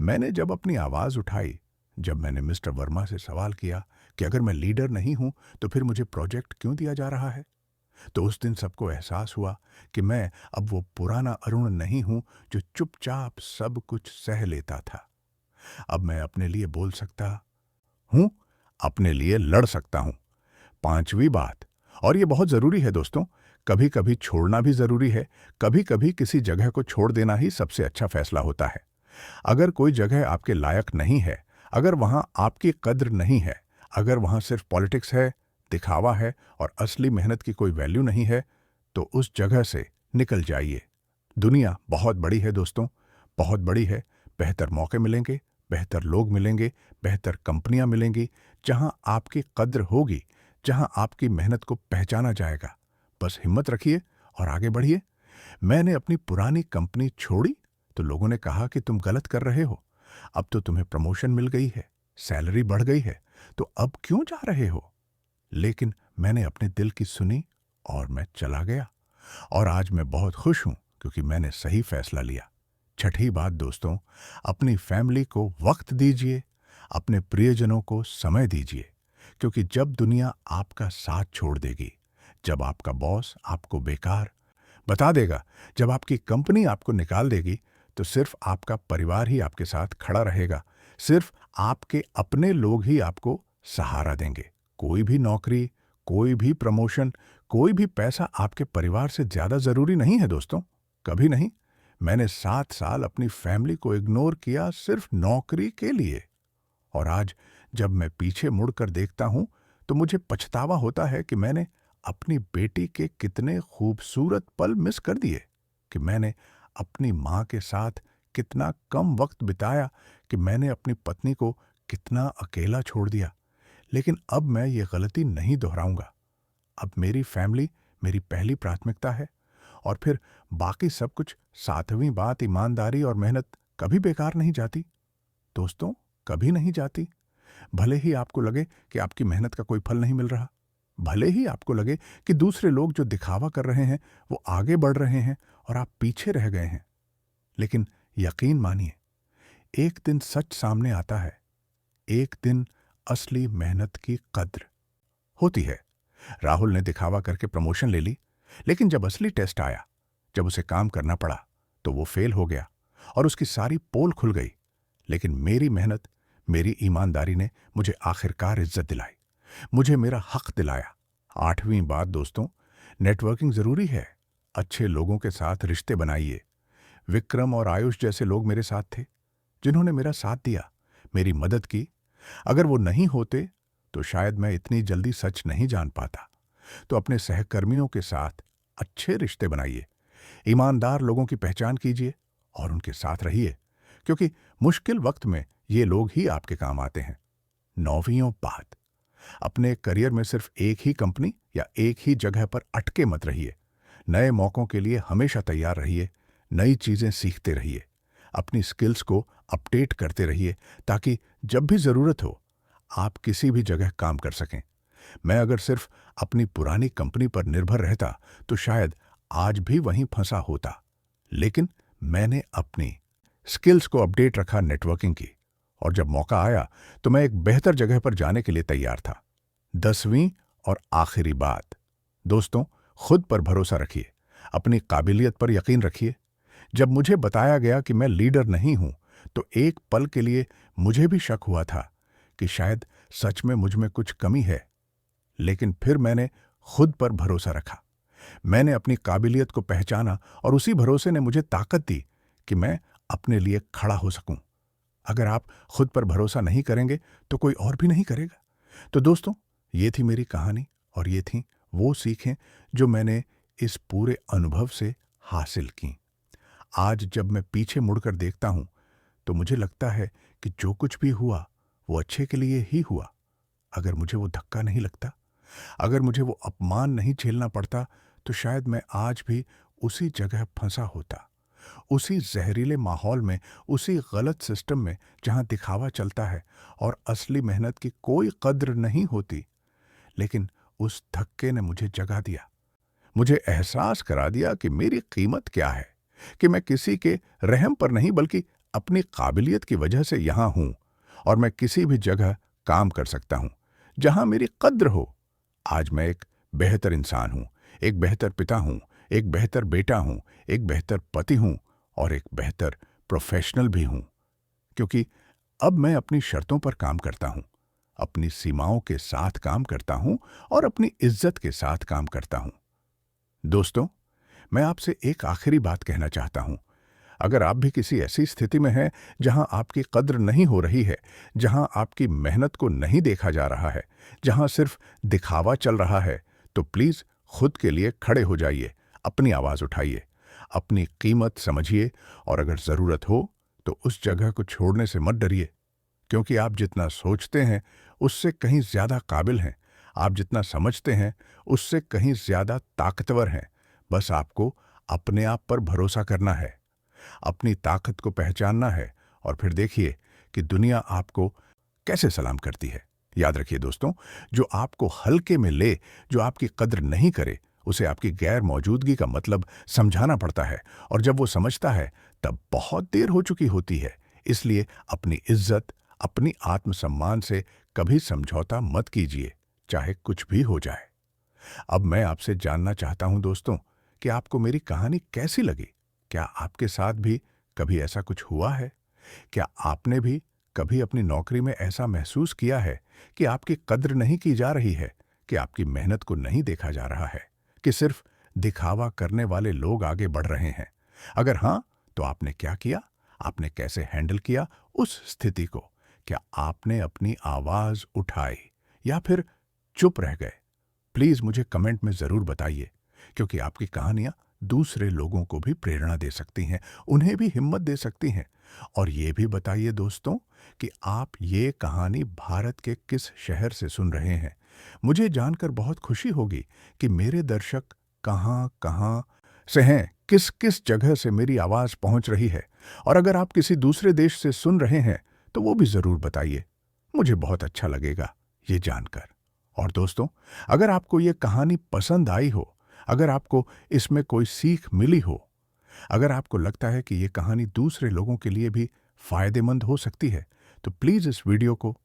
मैंने जब अपनी आवाज उठाई, जब मैंने मिस्टर वर्मा से सवाल किया कि अगर मैं लीडर नहीं हूं तो फिर मुझे प्रोजेक्ट क्यों दिया जा रहा है, तो उस दिन सबको एहसास हुआ कि मैं अब वो पुराना अरुण नहीं हूं जो चुपचाप सब कुछ सह लेता था। अब मैं अपने लिए बोल सकता हूं, अपने लिए लड़ सकता हूं। पांचवी बात, और ये बहुत जरूरी है दोस्तों, कभी कभी छोड़ना भी जरूरी है। कभी कभी किसी जगह को छोड़ देना ही सबसे अच्छा फैसला होता है। अगर कोई जगह आपके लायक नहीं है, अगर वहां आपकी कद्र नहीं है, अगर वहां सिर्फ पॉलिटिक्स है, दिखावा है और असली मेहनत की कोई वैल्यू नहीं है, तो उस जगह से निकल जाइए। दुनिया बहुत बड़ी है दोस्तों, बहुत बड़ी है। बेहतर मौके मिलेंगे, बेहतर लोग मिलेंगे, बेहतर कंपनियां मिलेंगी, जहां आपकी कद्र होगी, जहां आपकी मेहनत को पहचाना जाएगा। बस हिम्मत रखिए और आगे बढ़िए। मैंने अपनी पुरानी कंपनी छोड़ी तो लोगों ने कहा कि तुम गलत कर रहे हो। अब तो तुम्हें प्रमोशन मिल गई है, सैलरी बढ़ गई है, तो अब क्यों जा रहे हो? लेकिन मैंने अपने दिल की सुनी और मैं चला गया। और आज मैं बहुत खुश हूं क्योंकि मैंने सही फैसला लिया। छठी बात दोस्तों, अपनी फैमिली को वक्त दीजिए, अपने प्रियजनों को समय दीजिए, क्योंकि जब दुनिया आपका साथ छोड़ देगी, जब आपका बॉस आपको बेकार बता देगा, जब आपकी कंपनी आपको निकाल देगी, तो सिर्फ आपका परिवार ही आपके साथ खड़ा रहेगा। सिर्फ आपके अपने लोग ही आपको सहारा देंगे। कोई भी नौकरी, कोई भी प्रमोशन, कोई भी पैसा आपके परिवार से ज्यादा जरूरी नहीं है दोस्तों, कभी नहीं। मैंने 7 साल अपनी फैमिली को इग्नोर किया सिर्फ नौकरी के लिए। और आज जब मैं पीछे मुड़कर देखता हूं तो मुझे पछतावा होता है कि मैंने अपनी बेटी के कितने खूबसूरत पल मिस कर दिए, कि मैंने अपनी मां के साथ कितना कम वक्त बिताया, कि मैंने अपनी पत्नी को कितना अकेला छोड़ दिया। लेकिन अब मैं ये गलती नहीं दोहराऊंगा। अब मेरी फैमिली मेरी पहली प्राथमिकता है, और फिर बाकी सब कुछ सातवीं बात। ईमानदारी और मेहनत कभी बेकार नहीं जाती दोस्तों, कभी नहीं जाती। भले ही आपको लगे कि आपकी मेहनत का कोई फल नहीं मिल रहा, भले ही आपको लगे कि दूसरे लोग जो दिखावा कर रहे हैं वो आगे बढ़ रहे हैं और आप पीछे रह गए हैं, लेकिन यकीन मानिए, एक दिन सच सामने आता है। एक दिन असली मेहनत की कद्र होती है। राहुल ने दिखावा करके प्रमोशन ले ली, लेकिन जब असली टेस्ट आया, जब उसे काम करना पड़ा, तो वो फेल हो गया और उसकी सारी पोल खुल गई। लेकिन मेरी मेहनत, मेरी ईमानदारी ने मुझे आखिरकार इज्जत दिलाई, मुझे मेरा हक दिलाया। आठवीं बात दोस्तों, नेटवर्किंग जरूरी है। अच्छे लोगों के साथ रिश्ते बनाइए। विक्रम और आयुष जैसे लोग मेरे साथ थे, जिन्होंने मेरा साथ दिया, मेरी मदद की। अगर वो नहीं होते तो शायद मैं इतनी जल्दी सच नहीं जान पाता। तो अपने सहकर्मियों के साथ अच्छे रिश्ते बनाइए, ईमानदार लोगों की पहचान कीजिए और उनके साथ रहिए, क्योंकि मुश्किल वक्त में ये लोग ही आपके काम आते हैं। नौवीं बात, अपने करियर में सिर्फ एक ही कंपनी या एक ही जगह पर अटके मत रहिए। नए मौकों के लिए हमेशा तैयार रहिए, नई चीजें सीखते रहिए, अपनी स्किल्स को अपडेट करते रहिए, ताकि जब भी जरूरत हो आप किसी भी जगह काम कर सकें। मैं अगर सिर्फ अपनी पुरानी कंपनी पर निर्भर रहता तो शायद आज भी वहीं फंसा होता, लेकिन मैंने अपनी स्किल्स को अपडेट रखा नेटवर्किंग की, और जब मौका आया तो मैं एक बेहतर जगह पर जाने के लिए तैयार था। 10वीं और आखिरी बात दोस्तों, खुद पर भरोसा रखिए, अपनी काबिलियत पर यकीन रखिए। जब मुझे बताया गया कि मैं लीडर नहीं हूं, तो एक पल के लिए मुझे भी शक हुआ था कि शायद सच में मुझ में कुछ कमी है। लेकिन फिर मैंने खुद पर भरोसा रखा, मैंने अपनी काबिलियत को पहचाना, और उसी भरोसे ने मुझे ताकत दी कि मैं अपने लिए खड़ा हो सकूं। अगर आप खुद पर भरोसा नहीं करेंगे तो कोई और भी नहीं करेगा। तो दोस्तों, ये थी मेरी कहानी, और ये थी वो सीखें जो मैंने इस पूरे अनुभव से हासिल की। आज जब मैं पीछे मुड़कर देखता हूं तो मुझे लगता है कि जो कुछ भी हुआ वो अच्छे के लिए ही हुआ। अगर मुझे वो धक्का नहीं लगता, अगर मुझे वो अपमान नहीं झेलना पड़ता, तो शायद मैं आज भी उसी जगह फंसा होता, उसी जहरीले माहौल में, उसी गलत सिस्टम में जहां दिखावा चलता है और असली मेहनत की कोई कद्र नहीं होती। लेकिन उस धक्के ने मुझे जगा दिया, मुझे एहसास करा दिया कि मेरी कीमत क्या है, कि मैं किसी के रहम पर नहीं बल्कि अपनी काबिलियत की वजह से यहां हूं, और मैं किसी भी जगह काम कर सकता हूं जहां मेरी कद्र हो। आज मैं एक बेहतर इंसान हूं, एक बेहतर पिता हूं, एक बेहतर बेटा हूं, एक बेहतर पति हूं, और एक बेहतर प्रोफेशनल भी हूं, क्योंकि अब मैं अपनी शर्तों पर काम करता हूं, अपनी सीमाओं के साथ काम करता हूं, और अपनी इज्जत के साथ काम करता हूं। दोस्तों, मैं आपसे एक आखिरी बात कहना चाहता हूं। अगर आप भी किसी ऐसी स्थिति में हैं जहां आपकी कद्र नहीं हो रही है, जहां आपकी मेहनत को नहीं देखा जा रहा है, जहां सिर्फ दिखावा चल रहा है, तो प्लीज खुद के लिए खड़े हो जाइए, अपनी आवाज उठाइए, अपनी कीमत समझिए और अगर ज़रूरत हो तो उस जगह को छोड़ने से मत डरिए, क्योंकि आप जितना सोचते हैं उससे कहीं ज़्यादा काबिल हैं। आप जितना समझते हैं उससे कहीं ज़्यादा ताकतवर हैं। बस आपको अपने आप पर भरोसा करना है, अपनी ताकत को पहचानना है और फिर देखिए कि दुनिया आपको कैसे सलाम करती है। याद रखिए दोस्तों, जो आपको हल्के में ले, जो आपकी कद्र नहीं करे, उसे आपकी गैर मौजूदगी का मतलब समझाना पड़ता है, और जब वो समझता है तब बहुत देर हो चुकी होती है। इसलिए अपनी इज्जत, अपनी आत्मसम्मान से कभी समझौता मत कीजिए, चाहे कुछ भी हो जाए। अब मैं आपसे जानना चाहता हूं दोस्तों कि आपको मेरी कहानी कैसी लगी। क्या आपके साथ भी कभी ऐसा कुछ हुआ है? क्या आपने भी कभी अपनी नौकरी में ऐसा महसूस किया है कि आपकी कद्र नहीं की जा रही है, कि आपकी मेहनत को नहीं देखा जा रहा है, कि सिर्फ दिखावा करने वाले लोग आगे बढ़ रहे हैं? अगर हाँ, तो आपने क्या किया? आपने कैसे हैंडल किया उस स्थिति को? क्या आपने अपनी आवाज उठाई या फिर चुप रह गए? प्लीज मुझे कमेंट में जरूर बताइए, क्योंकि आपकी कहानियां दूसरे लोगों को भी प्रेरणा दे सकती हैं, उन्हें भी हिम्मत दे सकती हैं। और ये भी बताइए दोस्तों कि आप ये कहानी भारत के किस शहर से सुन रहे हैं। मुझे जानकर बहुत खुशी होगी कि मेरे दर्शक कहाँ कहाँ से हैं, किस किस जगह से मेरी आवाज पहुंच रही है। और अगर आप किसी दूसरे देश से सुन रहे हैं तो वो भी जरूर बताइए, मुझे बहुत अच्छा लगेगा ये जानकर। और दोस्तों, अगर आपको ये कहानी पसंद आई हो, अगर आपको इसमें कोई सीख मिली हो, अगर आपको लगता है कि ये कहानी दूसरे लोगों के लिए भी फायदेमंद हो सकती है, तो प्लीज इस वीडियो को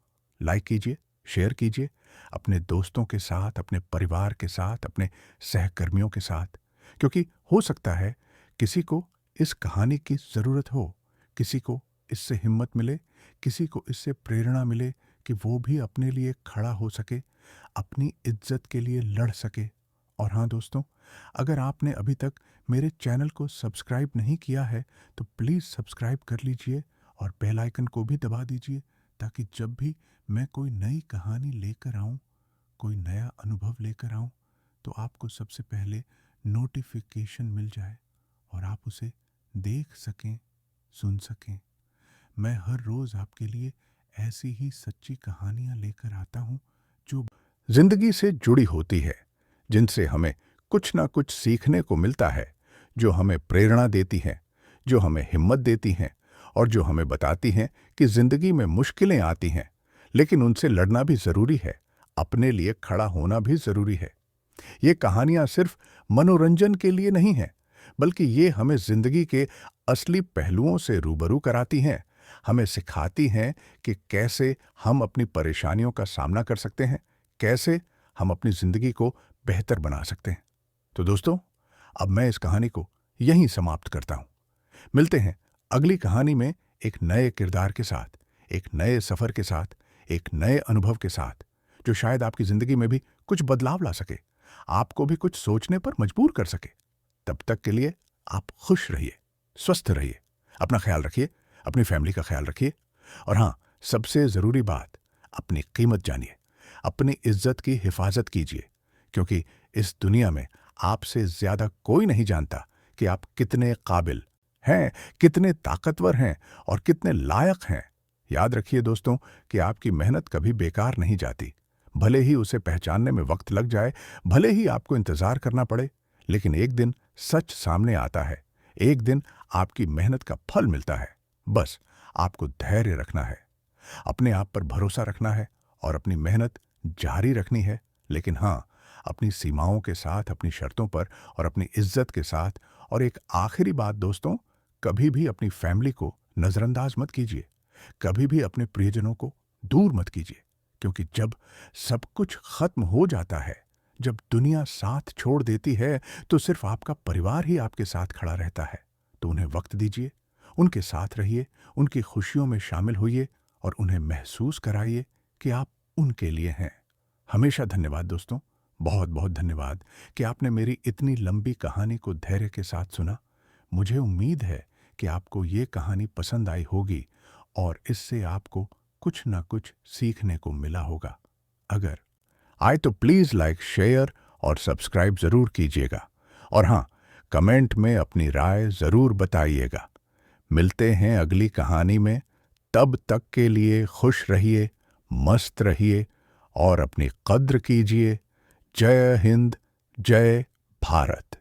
लाइक कीजिए, शेयर कीजिए अपने दोस्तों के साथ, अपने परिवार के साथ, अपने सहकर्मियों के साथ, क्योंकि हो सकता है किसी को इस कहानी की जरूरत हो, किसी को इससे हिम्मत मिले, किसी को इससे प्रेरणा मिले कि वो भी अपने लिए खड़ा हो सके, अपनी इज्जत के लिए लड़ सके। और हाँ दोस्तों, अगर आपने अभी तक मेरे चैनल को सब्सक्राइब नहीं किया है तो प्लीज़ सब्सक्राइब कर लीजिए और बेल आइकन को भी दबा दीजिए, ताकि जब भी मैं कोई नई कहानी लेकर आऊँ, कोई नया अनुभव लेकर आऊँ, तो आपको सबसे पहले नोटिफिकेशन मिल जाए और आप उसे देख सकें, सुन सकें। मैं हर रोज़ आपके लिए ऐसी ही सच्ची कहानियाँ लेकर आता हूँ जो जिंदगी से जुड़ी होती है, जिनसे हमें कुछ ना कुछ सीखने को मिलता है, जो हमें प्रेरणा देती हैं, जो हमें हिम्मत देती हैं और जो हमें बताती हैं कि जिंदगी में मुश्किलें आती हैं, लेकिन उनसे लड़ना भी जरूरी है, अपने लिए खड़ा होना भी जरूरी है। ये कहानियां सिर्फ मनोरंजन के लिए नहीं हैं, बल्कि ये हमें जिंदगी के असली पहलुओं से रूबरू कराती हैं, हमें सिखाती हैं कि कैसे हम अपनी परेशानियों का सामना कर सकते हैं, कैसे हम अपनी जिंदगी को बेहतर बना सकते हैं। तो दोस्तों, अब मैं इस कहानी को यहीं समाप्त करता हूं। मिलते हैं अगली कहानी में एक नए किरदार के साथ, एक नए सफर के साथ, एक नए अनुभव के साथ, जो शायद आपकी जिंदगी में भी कुछ बदलाव ला सके, आपको भी कुछ सोचने पर मजबूर कर सके। तब तक के लिए आप खुश रहिए, स्वस्थ रहिए, अपना ख्याल रखिए, अपनी फैमिली का ख्याल रखिए। और हाँ, सबसे जरूरी बात, अपनी कीमत जानिए, अपनी इज्जत की हिफाजत कीजिए, क्योंकि इस दुनिया में आपसे ज्यादा कोई नहीं जानता कि आप कितने काबिल हैं, कितने ताकतवर हैं और कितने लायक हैं। याद रखिए दोस्तों कि आपकी मेहनत कभी बेकार नहीं जाती। भले ही उसे पहचानने में वक्त लग जाए, भले ही आपको इंतजार करना पड़े, लेकिन एक दिन सच सामने आता है, एक दिन आपकी मेहनत का फल मिलता है। बस आपको धैर्य रखना है, अपने आप पर भरोसा रखना है और अपनी मेहनत जारी रखनी है, लेकिन हाँ, अपनी सीमाओं के साथ, अपनी शर्तों पर और अपनी इज्जत के साथ। और एक आखिरी बात दोस्तों, कभी भी अपनी फैमिली को नजरअंदाज मत कीजिए, कभी भी अपने प्रियजनों को दूर मत कीजिए, क्योंकि जब सब कुछ खत्म हो जाता है, जब दुनिया साथ छोड़ देती है, तो सिर्फ आपका परिवार ही आपके साथ खड़ा रहता है। तो उन्हें वक्त दीजिए, उनके साथ रहिए, उनकी खुशियों में शामिल होइए और उन्हें महसूस कराइए कि आप उनके लिए हैं। हमेशा धन्यवाद दोस्तों, बहुत बहुत धन्यवाद कि आपने मेरी इतनी लंबी कहानी को धैर्य के साथ सुना। मुझे उम्मीद है कि आपको ये कहानी पसंद आई होगी और इससे आपको कुछ ना कुछ सीखने को मिला होगा। अगर आए तो प्लीज लाइक, शेयर और सब्सक्राइब जरूर कीजिएगा। और हाँ, कमेंट में अपनी राय जरूर बताइएगा। मिलते हैं अगली कहानी में। तब तक के लिए खुश रहिए, मस्त रहिए और अपनी कद्र कीजिए। जय हिंद, जय भारत।